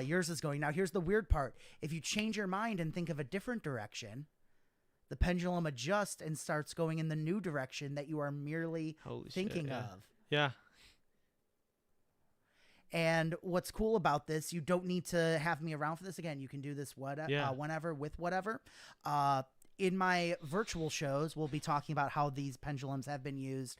Yours is going. Now here's the weird part. If you change your mind and think of a different direction, the pendulum adjusts and starts going in the new direction that you are merely thinking of. Yeah. And what's cool about this, you don't need to have me around for this. Again, you can do this whenever with whatever. In my virtual shows, we'll be talking about how these pendulums have been used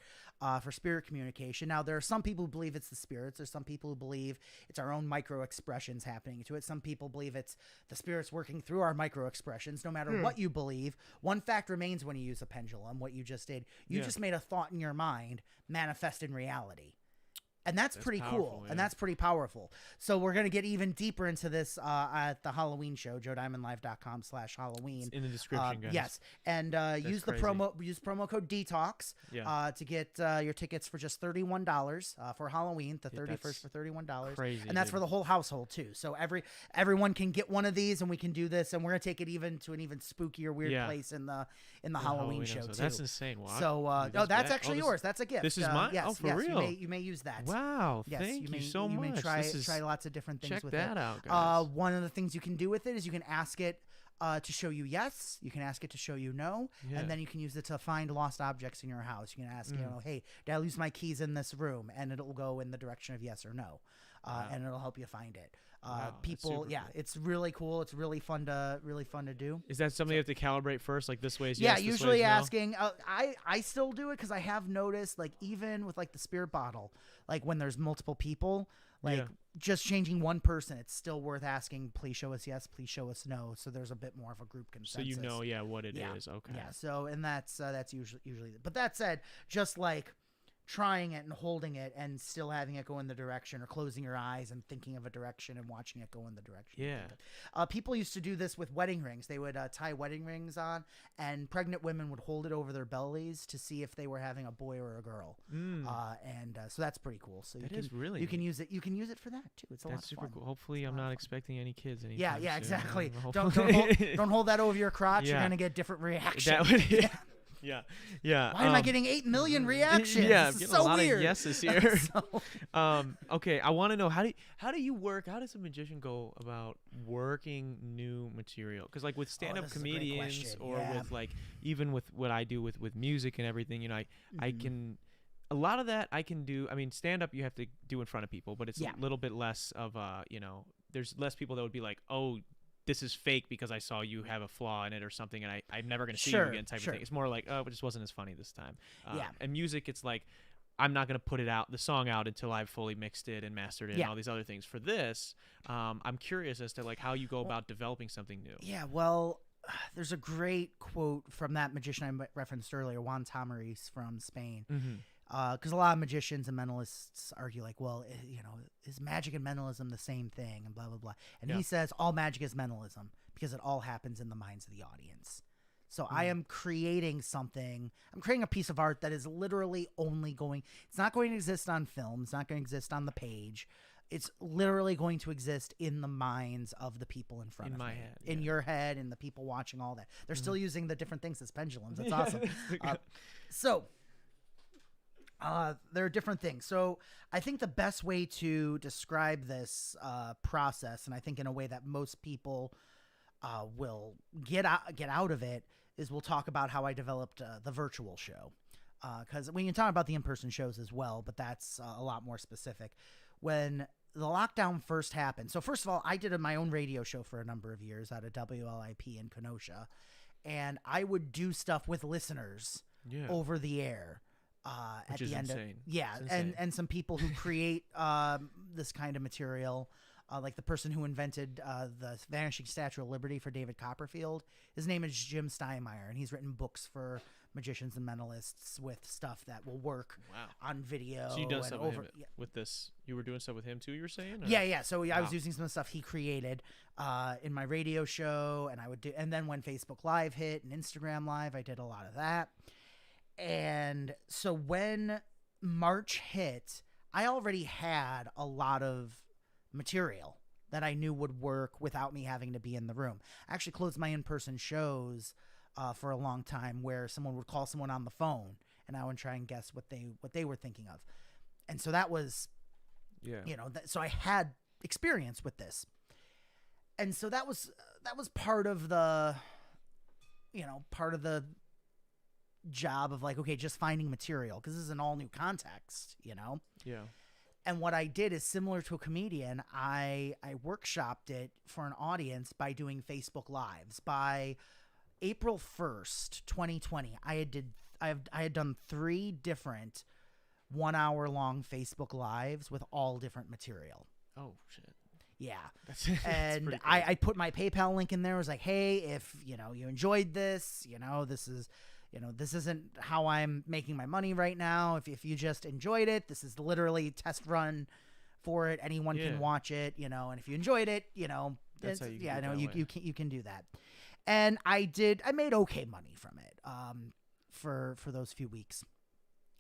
for spirit communication. Now, there are some people who believe it's the spirits. There's some people who believe it's our own micro expressions happening to it. Some people believe it's the spirits working through our micro expressions. No matter what you believe, one fact remains when you use a pendulum, what you just did. You just made a thought in your mind manifest in reality. And that's pretty cool. Yeah. And that's pretty powerful. So we're going to get even deeper into this at the Halloween show, JoeDiamondLive.com/Halloween. In the description, guys. Yes. And use promo code DTalks to get your tickets for just $31 for Halloween, the 31st for $31. Crazy, and that's dude. for the whole household too. So everyone can get one of these, and we can do this, and we're going to take it even to an even spookier, weird place in the Halloween show episode. too. That's insane. Wow. So that's actually yours. That's a gift. This is mine? Yes, Oh, for yes, real? You may use that. Wow. Yes, Thank you so you much. may try lots of different things check with that it. out, guys. One of the things you can do with it is you can ask it to show you yes. You can ask it to show you no. Yeah. And then you can use it to find lost objects in your house. You can ask, hey, did I lose my keys in this room? And it'll go in the direction of yes or no. And it'll help you find it. Wow, that's People, super yeah, cool. it's really cool. It's really fun to do. Is that something you have to calibrate first? Like this way is Yeah, yes, this way usually is no? asking. I still do it because I have noticed, like, even with like the spirit bottle, like when there's multiple people, like Yeah. just changing one person, it's still worth asking. Please show us yes. Please show us no. So there's a bit more of a group So consensus. you know, what it is. Yeah. Okay. Yeah. So and that's usually. But that said, just like trying it and holding it and still having it go in the direction, or closing your eyes and thinking of a direction and watching it go in the direction. Yeah. People used to do this with wedding rings. They would tie wedding rings on, and pregnant women would hold it over their bellies to see if they were having a boy or a girl. So that's pretty cool. So That you is can really you can neat. use it. You can use it for that too. It's a lot That's of super fun. cool. Hopefully, I'm not expecting any kids anytime Yeah, soon. exactly. Hopefully- Don't hold that over your crotch. You're Yeah. gonna get different reactions. That would, yeah. Why am I getting 8 million reactions? Yeah, This is getting so a lot weird. of yeses here. So- Okay, I want to know how do you work? How does a magician go about working new material? Because like with stand-up this is a great comedians, question. or Yeah. with like even with what I do with music and everything, I Mm-hmm. can. A lot of that I can do. I mean, stand-up you have to do in front of people, but it's Yeah. a little bit less of there's less people that would be like, oh, this is fake because I saw you have a flaw in it or something, and I'm never going to see you Sure, again type sure. of thing. It's more like, oh, it just wasn't as funny this time. Yeah. And music, it's like, I'm not going to put the song out until I've fully mixed it and mastered it and Yeah. all these other things. For this, I'm curious as to like how you go about developing something new. Yeah, well, there's a great quote from that magician I referenced earlier, Juan Tamariz from Spain. Mm-hmm. Because a lot of magicians and mentalists argue, like, well, is magic and mentalism the same thing, and blah, blah, blah. And Yeah. he says all magic is mentalism because it all happens in the minds of the audience. So I am creating something. I'm creating a piece of art that is literally it's not going to exist on film. It's not going to exist on the page. It's literally going to exist in the minds of the people in front In of my me. head, In yeah. your head, and the people watching all that. They're still using the different things as pendulums. That's Yeah, awesome. that's So there are different things. So I think the best way to describe this process, and I think in a way that most people will get out of it, is we'll talk about how I developed the virtual show. Because we can talk about the in-person shows as well, but that's a lot more specific. When the lockdown first happened, so first of all, I did my own radio show for a number of years out of WLIP in Kenosha, and I would do stuff with listeners Yeah. over the air. At Which the is end insane. yeah, It's insane. and some people who create this kind of material, like the person who invented the Vanishing Statue of Liberty for David Copperfield. His name is Jim Steinmeyer, and he's written books for magicians and mentalists with stuff that will work Wow. on video. So you done and stuff over. with him with this? You were doing stuff with him too? You were saying? Or? Yeah. So I was Wow. using some of the stuff he created in my radio show, and I would do. And then when Facebook Live hit and Instagram Live, I did a lot of that. And so when March hit, I already had a lot of material that I knew would work without me having to be in the room. I actually closed my in-person shows for a long time, where someone would call someone on the phone, and I would try and guess what they were thinking of. And so that was, Yeah. so I had experience with this. And so that was part of the job of like, okay, just finding material, because this is an all new context, Yeah. And what I did is similar to a comedian. I workshopped it for an audience by doing Facebook Lives. By April 1st, 2020, I had done 3 different 1 hour long Facebook Lives with all different material. Oh shit. Yeah. That's And pretty I put my PayPal link in there. I was like, hey, if you enjoyed this, this isn't how I'm making my money right now. If you just enjoyed it, this is literally test run for it. Anyone Yeah. can watch it, and if you enjoyed it, That's how you yeah, do it no, that way. you can do that. And I made okay money from it for those few weeks.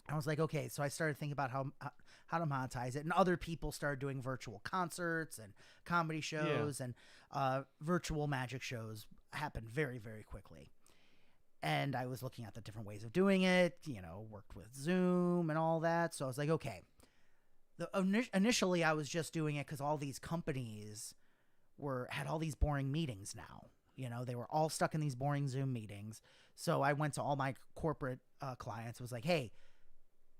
I was like, okay, so I started thinking about how to monetize it, and other people started doing virtual concerts and comedy shows, and virtual magic shows happened very, very quickly. And I was looking at the different ways of doing it, worked with Zoom and all that. So I was like, okay. Initially, I was just doing it because all these companies had all these boring meetings now. You know, they were all stuck in these boring Zoom meetings. So I went to all my corporate clients. It was like, hey,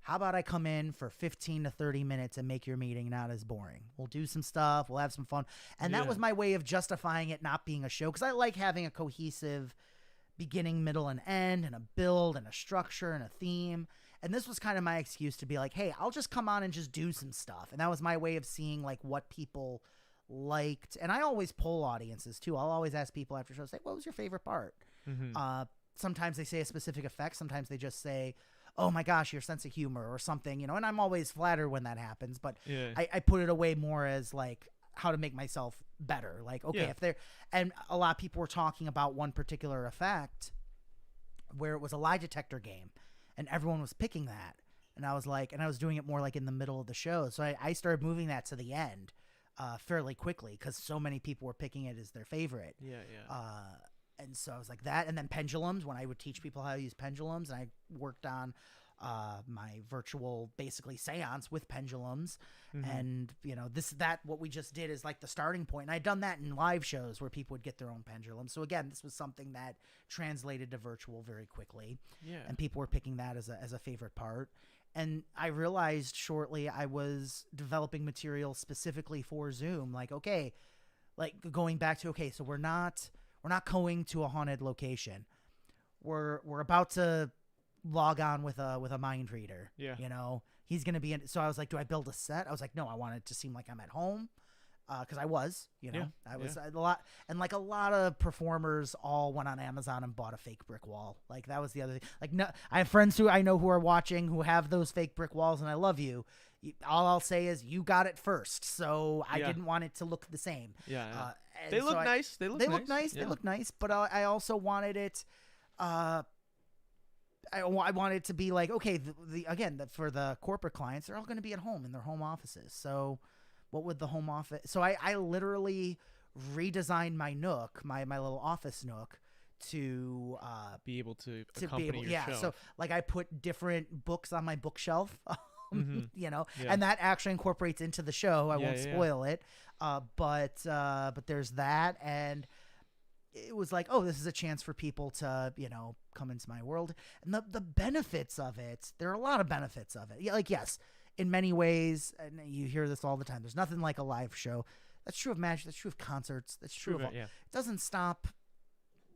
how about I come in for 15 to 30 minutes and make your meeting not as boring? We'll do some stuff. We'll have some fun. And that was my way of justifying it not being a show, because I like having a cohesive beginning, middle, and end, and a build and a structure and a theme. And this was kind of my excuse to be like, hey, I'll just come on and just do some stuff. And that was my way of seeing like what people liked. And I always poll audiences too. I'll always ask people after shows, say, what was your favorite part? Sometimes they say a specific effect. Sometimes they just say, oh my gosh, your sense of humor or something, you know, and I'm always flattered when that happens, but I put it away more as like how to make myself better. Like, okay, if there, and a lot of people were talking about one particular effect where it was a lie detector game and everyone was picking that. And I was like, and I was doing it more like in the middle of the show. So I started moving that to the end fairly quickly because so many people were picking it as their favorite. And so I was like that. And then pendulums, when I would teach people how to use pendulums, and I worked on my virtual basically seance with pendulums. And, you know, what we just did is like the starting point. And I'd done that in live shows where people would get their own pendulum. So again, this was something that translated to virtual very quickly. And people were picking that as a favorite part. And I realized shortly I was developing material specifically for Zoom. Like, okay, like going back to, okay, so we're not going to a haunted location. We're about to log on with a mind reader. You know, he's going to be in. So I was like, do I build a set? I was like, no, I want it to seem like I'm at home. Cause I was, you know, I was a lot. And like a lot of performers all went on Amazon and bought a fake brick wall. Like that was the other thing. Like, no, I have friends who I know who are watching who have those fake brick walls, and I love you. All I'll say is you got it first. So I didn't want it to look the same. They look nice. They look nice. They look nice. But I also wanted it. I wanted it to be like, okay, for the corporate clients, they're all going to be at home in their home offices. So what would the home office? So I literally redesigned my nook, my little office nook, to be able to accompany your show. So like I put different books on my bookshelf. You know, and that actually incorporates into the show. I won't spoil it. But there's that, and it was like, oh, this is a chance for people to, you know, come into my world. And the benefits of it, there are a lot of benefits of it. Yeah, like, yes, in many ways, and you hear this all the time, there's nothing like a live show. That's true of magic. That's true of concerts. That's true of all. It doesn't stop,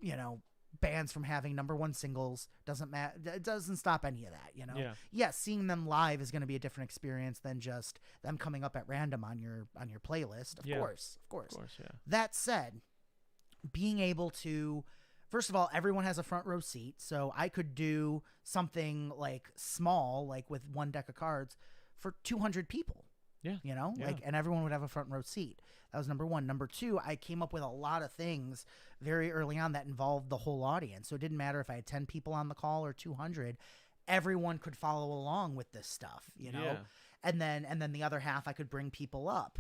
you know, bands from having #1 singles. Doesn't matter. It doesn't stop any of that, you know. Yes, seeing them live is going to be a different experience than just them coming up at random on your playlist. Of course. That said, being able to, first of all, everyone has a front row seat, so I could do something like small, like with one deck of cards, for 200 people. You know, like, and everyone would have a front row seat. That was number one. Number two, I came up with a lot of things very early on that involved the whole audience. So it didn't matter if I had 10 people on the call or 200, everyone could follow along with this stuff, you know? And then the other half, I could bring people up.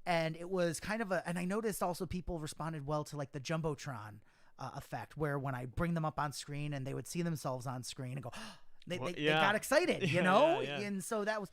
And it was kind of and I noticed also people responded well to like the Jumbotron effect, where when I bring them up on screen and they would see themselves on screen and go, They got excited, you know? And so that was,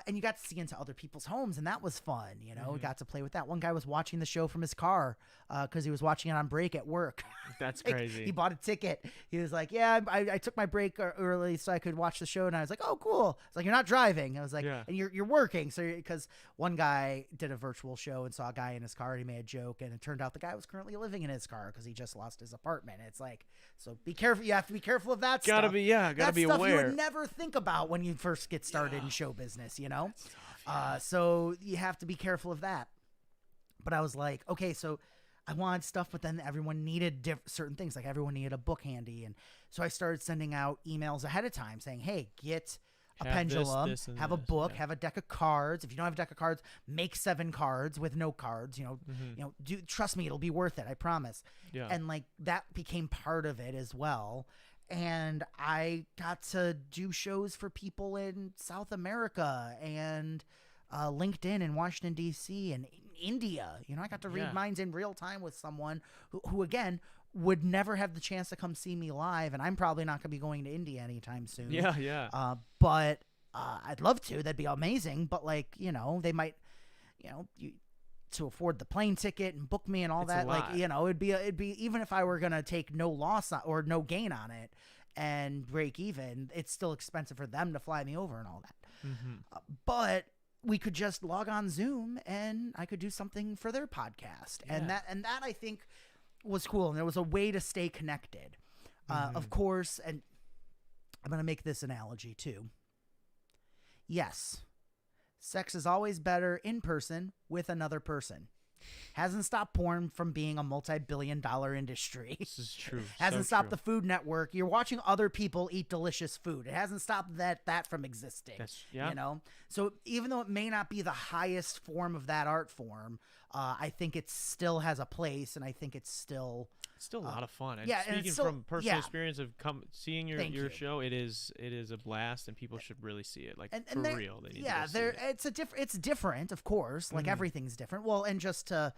and you got to see into other people's homes, and that was fun, you know? We got to play with that. One guy was watching the show from his car because he was watching it on break at work. That's like, crazy. He bought a ticket. He was like, yeah, I took my break early so I could watch the show, and I was like, oh, cool. It's like, you're not driving. I was like, and you're working. So because one guy did a virtual show and saw a guy in his car, and he made a joke, and it turned out the guy was currently living in his car because he just lost his apartment. It's like, so be careful. You have to be careful of that stuff. Gotta be aware. You would never think about when you first get started in show business, you know? Tough, so you have to be careful of that. But I was like, okay, so I wanted stuff, but then everyone needed certain things. Like everyone needed a book handy. And so I started sending out emails ahead of time saying, hey, get a pendulum, have a book, have a deck of cards. If you don't have a deck of cards, make 7 cards with no cards, you know, trust me, it'll be worth it. I promise. And like that became part of it as well. And I got to do shows for people in South America and LinkedIn in Washington, D.C. and India. You know, I got to read minds in real time with someone who again, would never have the chance to come see me live. And I'm probably not going to be going to India anytime soon. But I'd love to. That'd be amazing. But like, you know, they might, you know, to afford the plane ticket and book me and all It's a that. Like, lot. you know, it'd be even if I were gonna take no loss or no gain on it and break even, it's still expensive for them to fly me over and all that. But we could just log on Zoom and I could do something for their podcast, and that I think was cool, and there was a way to stay connected. Of course, and I'm gonna make this analogy too. Yes, sex is always better in person with another person. Hasn't stopped porn from being a multi-billion-dollar industry. This is true. Hasn't so stopped true. the Food Network. You're watching other people eat delicious food. It hasn't stopped that from existing. Yeah. You know? So even though it may not be the highest form of that art form, I think it still has a place, and I think it's still a lot of fun. And yeah, and speaking it's still- from personal yeah. experience of seeing your Thank you. show, it is a blast, and people should really see it. Like and for there- real, they need yeah, to go see it. it's different, of course. Like everything's different. Well, and just to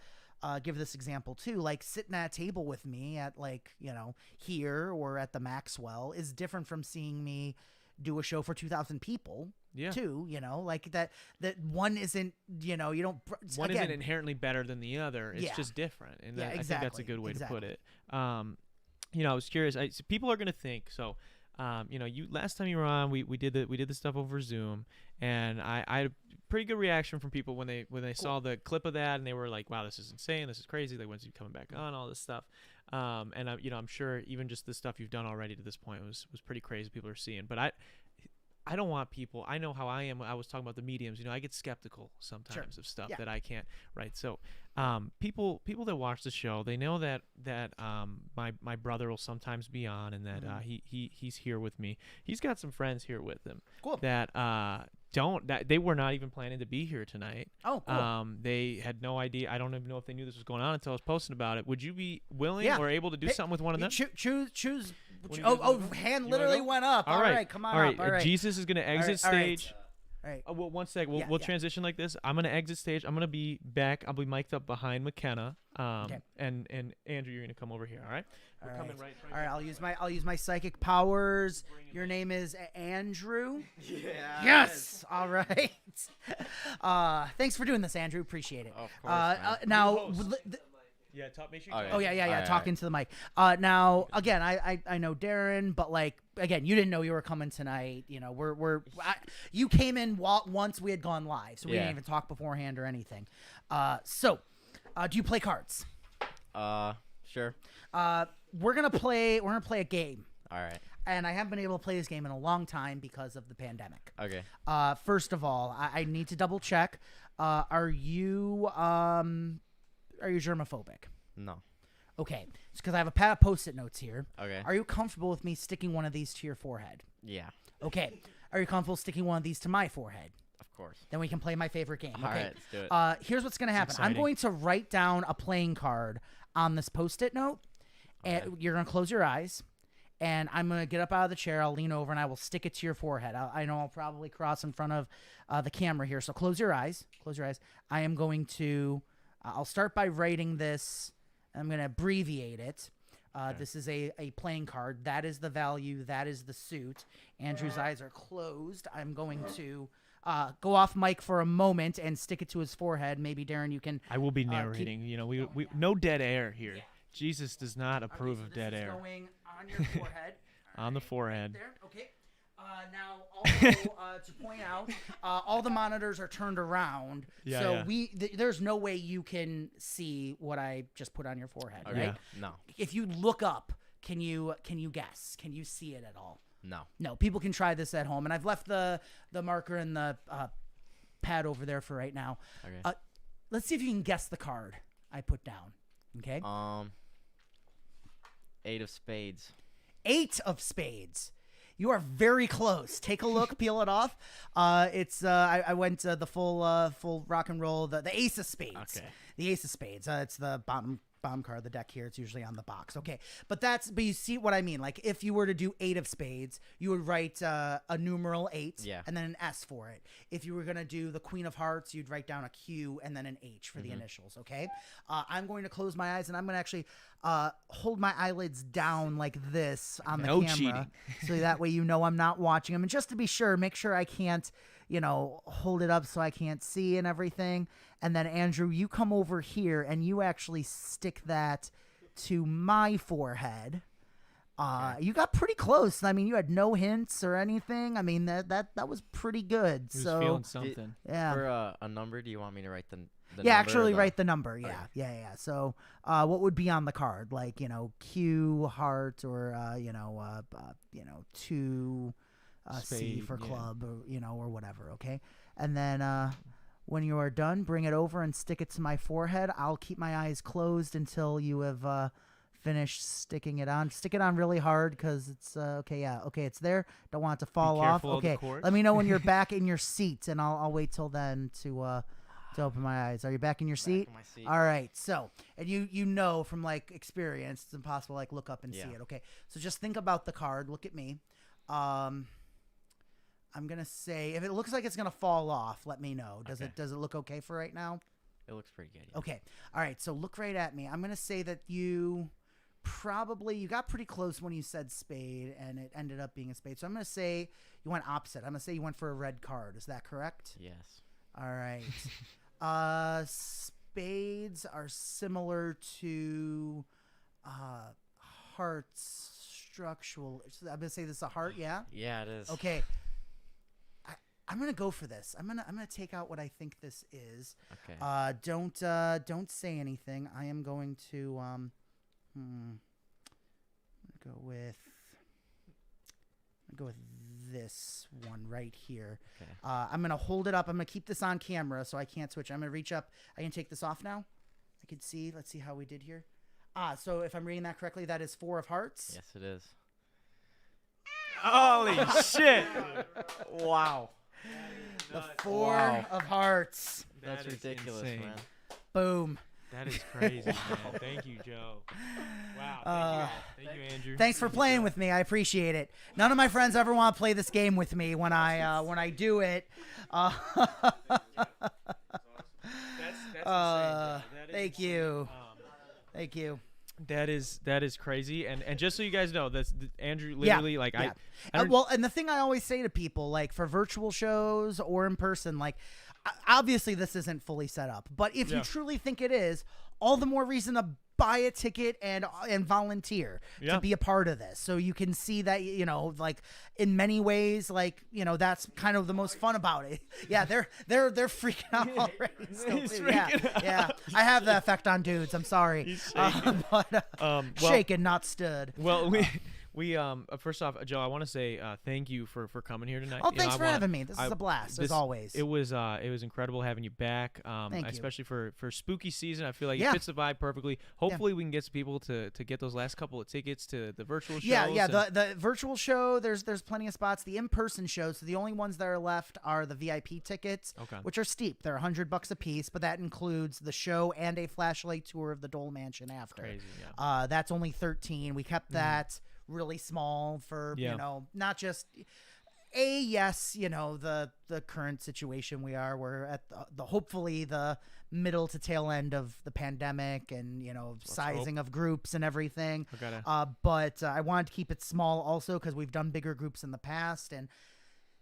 give this example too, like sitting at a table with me at, like, you know, here or at the Maxwell is different from seeing me do a show for 2,000 people. Yeah. Too, you know, like that one isn't, you know, you don't. One again, isn't inherently better than the other. It's Yeah. just different, and Yeah, I think that's a exactly, good way to put exactly. it. You know, I was curious. So people are gonna think so. You know, last time you were on, we did the stuff over Zoom, and I had a pretty good reaction from people when they saw the clip of that, and they were like, "Wow, this is insane! This is crazy! Like, when's he coming back on? All this stuff." And you know, I'm sure even just the stuff you've done already to this point was pretty crazy. People are seeing, but I don't want people. I know how I am. I was talking about the mediums. You know, I get skeptical sometimes of stuff that I can't. Right. So, people that watch the show, they know that my brother will sometimes be on, and that he's here with me. He's got some friends here with him. Cool. That they were not even planning to be here tonight. Oh, cool. They had no idea. I don't even know if they knew this was going on until I was posting about it. Would you be willing Yeah. or able to do something with one of them? Choose. What do you Oh, guys wanna do? hand You wanna literally go? went up. All right, come on All right. up. All right. Jesus is gonna exit all right. stage. All right. Well, one sec. We'll Yeah, yeah. transition like this. I'm gonna exit stage. I'm gonna be back. I'll be mic'd up behind McKenna. Okay. And Andrew, you're gonna come over here. All right. We're All coming right. right. All right, I'll use my psychic powers. Your name is Andrew. Yeah. Yes. All right. Thanks for doing this, Andrew. Appreciate it. Of course, man. Now. host. Yeah. Make sure. Oh, You yeah. Oh yeah, All right, talking to the mic. Now again, I know Darren, but like again, you didn't know you were coming tonight. You know, you came in once we had gone live, so we didn't Yeah. even talk beforehand or anything. So, do you play cards? Sure. We're gonna play a game, All right. and I haven't been able to play this game in a long time because of the pandemic. Okay. First of all, I need to double check. Are you germophobic? No. Okay, it's because I have a pad of Post-it notes here. Okay. Are you comfortable with me sticking one of these to your forehead? Yeah. Okay. Are you comfortable sticking one of these to my forehead? Of course. Then we can play my favorite game. All Okay. right, let's do it. Here's what's going to happen. I'm exciting. going to write down a playing card on this Post-it note, and you're going to close your eyes, and I'm going to get up out of the chair. I'll lean over, and I will stick it to your forehead. I know I'll probably cross in front of the camera here, so close your eyes. Close your eyes. I am going to I'll start by writing this. I'm going to abbreviate it. This is a playing card. That is the value. That is the suit. Andrew's eyes are closed. I'm going to go off mic for a moment and stick it to his forehead. Maybe, Darren, you can... I will be narrating. You know, we no dead air here. Jesus does not approve of dead air. Going on your forehead. On the forehead. There. Okay. Now, also, to point out, all the monitors are turned around, Yeah, so yeah. there's no way you can see what I just put on your forehead, Okay. right? No. If you look up, can you guess? Can you see it at all? No. No. People can try this at home, and I've left the marker and the pad over there for right now. Okay. Let's see if you can guess the card I put down. Okay. 8 of spades. 8 of spades. You are very close. Take a look, peel it off. It's I went the full rock and roll. The ace of spades. Okay. The ace of spades. It's the bottom card of the deck here. It's usually on the box. Okay, but you see what I mean. Like if you were to do 8 of spades, you would write a numeral 8 Yeah. and then an S for it. If you were gonna do the queen of hearts, you'd write down a Q and then an H for the initials. Okay. I'm going to close my eyes and I'm gonna actually hold my eyelids down like this on the No camera, cheating. so that way you know I'm not watching them. And just to be sure, make sure I can't hold it up so I can't see and everything. And then Andrew, you come over here and you actually stick that to my forehead. You got pretty close. I mean, you had no hints or anything. I mean, that was pretty good. He was so feeling something. yeah. For a number, do you want me to write the Yeah, number actually or write the number. Yeah, yeah. So, what would be on the card? Like, Q, heart, or 2, C Spade, for yeah. club, or or whatever. Okay, and then when you are done, bring it over and stick it to my forehead. I'll keep my eyes closed until you have finished sticking it on. Stick it on really hard because it's okay. Yeah, okay, it's there. Don't want it to fall off. careful of the Okay, cord. let me know when you're back in your seat, and I'll wait till then to open my eyes. Are you back in your seat? in my seat. All right. So, and you know from like experience, it's impossible to like look up and see Yeah. it. Okay. So just think about the card. Look at me. I'm gonna say if it looks like it's gonna fall off, let me know. Does Okay. it look okay for right now? It looks pretty good. Yeah. Okay. All right. So look right at me. I'm gonna say that you got pretty close when you said spade, and it ended up being a spade. So I'm gonna say you went opposite. I'm gonna say you went for a red card. Is that correct? Yes. All right. Spades are similar to hearts. Structural. I'm gonna say this is a heart. Yeah. Yeah, it is. Okay. I'm gonna go for this. I'm gonna take out what I think this is. Okay. Don't say anything. I am going to go with this one right here. Okay. I'm gonna hold it up. I'm gonna keep this on camera so I can't switch. I'm gonna reach up. I can take this off now. I can see. Let's see how we did here. So if I'm reading that correctly, that is 4 of hearts. Yes, it is. Holy shit! Wow. The 4 Wow. of hearts. That That's is ridiculous, insane. man. Boom. That is crazy, man. Thank you, Joe. Wow. Thank you, Andrew. Thanks for playing with me. I appreciate it. None of my friends ever want to play this game with me when I do it. Thank you. Thank you. That is crazy, and just so you guys know, that's Andrew. Literally, like yeah. I don't, Well, and the thing I always say to people, like for virtual shows or in person, like obviously this isn't fully set up, but if you Yeah. truly think it is, all the more reason to buy a ticket and volunteer Yeah. to be a part of this, so you can see that like in many ways, like that's kind of the most fun about it. Yeah, they're freaking out already. Still He's too. Yeah, freaking yeah. I have the effect on dudes. I'm sorry. He's shaking. But well, shaken, not stood. Well, we first off, Joe, I want to say thank you for coming here tonight. Oh, You know, thanks I for wanna- having me. This is a blast, as always. It was incredible having you back. Thank you. Especially for spooky season. I feel like Yeah. it fits the vibe perfectly. Hopefully, we can get some people to get those last couple of tickets to the virtual shows. Yeah. and- The virtual show, there's plenty of spots. The in-person shows, so the only ones that are left are the VIP tickets, Okay. which are steep. They're $100 a piece, but that includes the show and a flashlight tour of the Dole Mansion after. Crazy, yeah. That's only $13. We kept that really small for Yeah. not just the current situation we're at the hopefully the middle to tail end of the pandemic and sizing of groups and everything. I gotta- But I wanted to keep it small also because we've done bigger groups in the past, and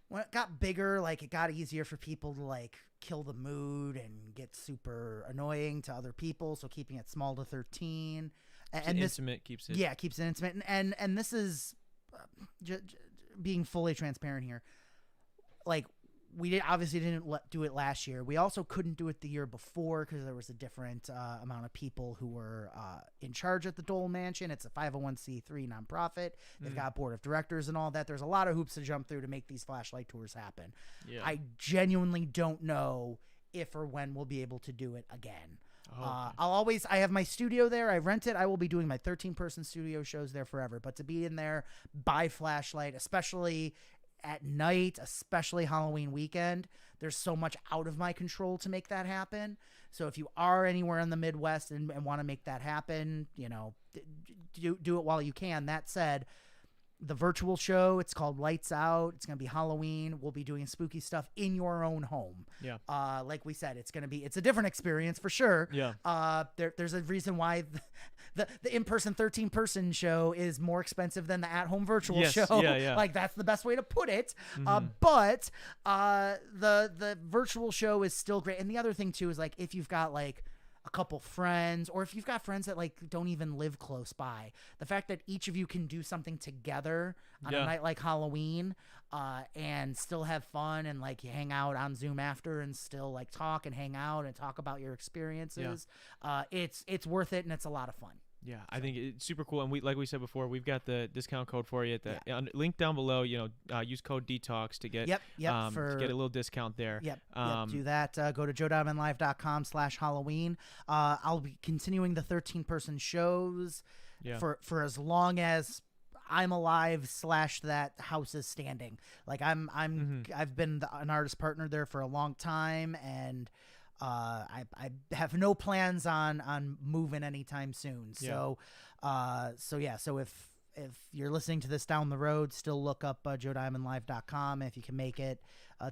when it got bigger, like it got easier for people to like kill the mood and get super annoying to other people, so keeping it small to 13. And this intimate keeps it. yeah, keeps it intimate. And this is being fully transparent here. Like, we obviously didn't do it last year. We also couldn't do it the year before because there was a different amount of people who were in charge at the Dole Mansion. It's a 501c3 nonprofit. They've got a board of directors and all that. There's a lot of hoops to jump through to make these flashlight tours happen. Yeah. I genuinely don't know if or when we'll be able to do it again. I have my studio there. I rent it. I will be doing my 13-person studio shows there forever. But to be in there by flashlight, especially at night, especially Halloween weekend, there's so much out of my control to make that happen. So if you are anywhere in the Midwest and want to make that happen, do it while you can. That said, the virtual show, it's called Lights Out. It's going to be Halloween. We'll be doing spooky stuff in your own home. Yeah. Like we said, it's a different experience for sure. Yeah. There's a reason why the in-person 13-person show is more expensive than the at-home virtual Yes, show. yeah. Like that's the best way to put it. But the virtual show is still great. And the other thing too is like if you've got like a couple friends, or if you've got friends that like don't even live close by, the fact that each of you can do something together on a night like Halloween, and still have fun and like hang out on Zoom after and still like talk and hang out and talk about your experiences, it's worth it, and it's a lot of fun. Yeah, I think it's super cool, and like we said before, we've got the discount code for you at the link down below. Use code dtalks to get to get a little discount there. Do that. Go to joediamondlive.com/Halloween. I'll be continuing the 13-person shows for as long as I'm alive / that house is standing. Like I've been an artist partner there for a long time, and I have no plans on moving anytime soon. So if you're listening to this down the road, still look up joediamondlive.com. If you can make it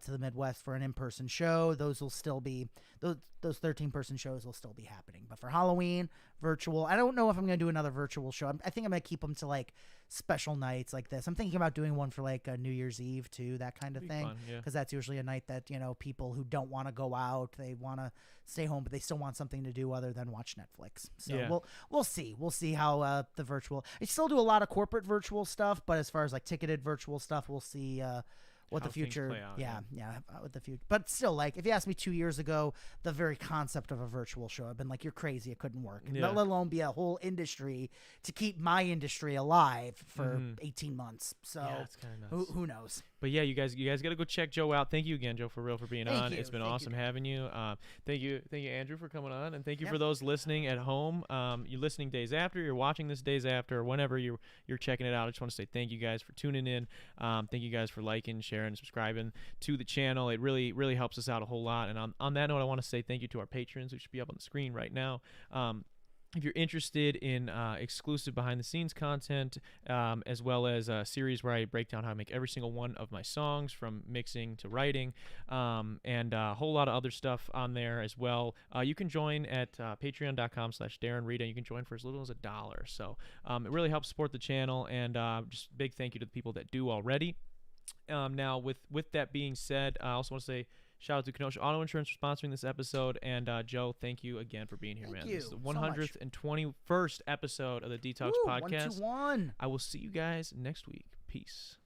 to the Midwest for an in-person show, those will still be those 13-person shows will still be happening. But for Halloween, virtual. I don't know if I'm going to do another virtual show. I think I'm going to keep them to like special nights like this. I'm thinking about doing one for like a New Year's Eve too, that kind of thing, because that's usually a night that people who don't want to go out, they want to stay home, but they still want something to do other than watch Netflix. So we'll see how the virtual. I still do a lot of corporate virtual stuff, but as far as like ticketed virtual stuff, we'll see what how the future things play out, what the future. But still, like if you asked me 2 years ago, the very concept of a virtual show, I've been like, you're crazy, it couldn't work, let alone be a whole industry to keep my industry alive for 18 months. So it's kind of nuts. Who knows? But yeah, you guys got to go check Joe out. Thank you again, Joe, for being on. It's been awesome having you. Thank you, Andrew, for coming on, and thank you for those listening at home. You're listening days after, you're watching this days after, or whenever you're checking it out. I just want to say thank you guys for tuning in. Thank you guys for liking, sharing, subscribing to the channel. It really, really helps us out a whole lot. And on that note, I want to say thank you to our patrons, who should be up on the screen right now. If you're interested in exclusive behind-the-scenes content, as well as a series where I break down how I make every single one of my songs, from mixing to writing, and a whole lot of other stuff on there as well, you can join at patreon.com/Darren Rita. You can join for as little as $1. So it really helps support the channel, and just big thank you to the people that do already. Now, with that being said, I also want to say shout out to Kenosha Auto Insurance for sponsoring this episode. And Joe, thank you again for being here, man. This is the 121st episode of the dtalks podcast. 121. I will see you guys next week. Peace.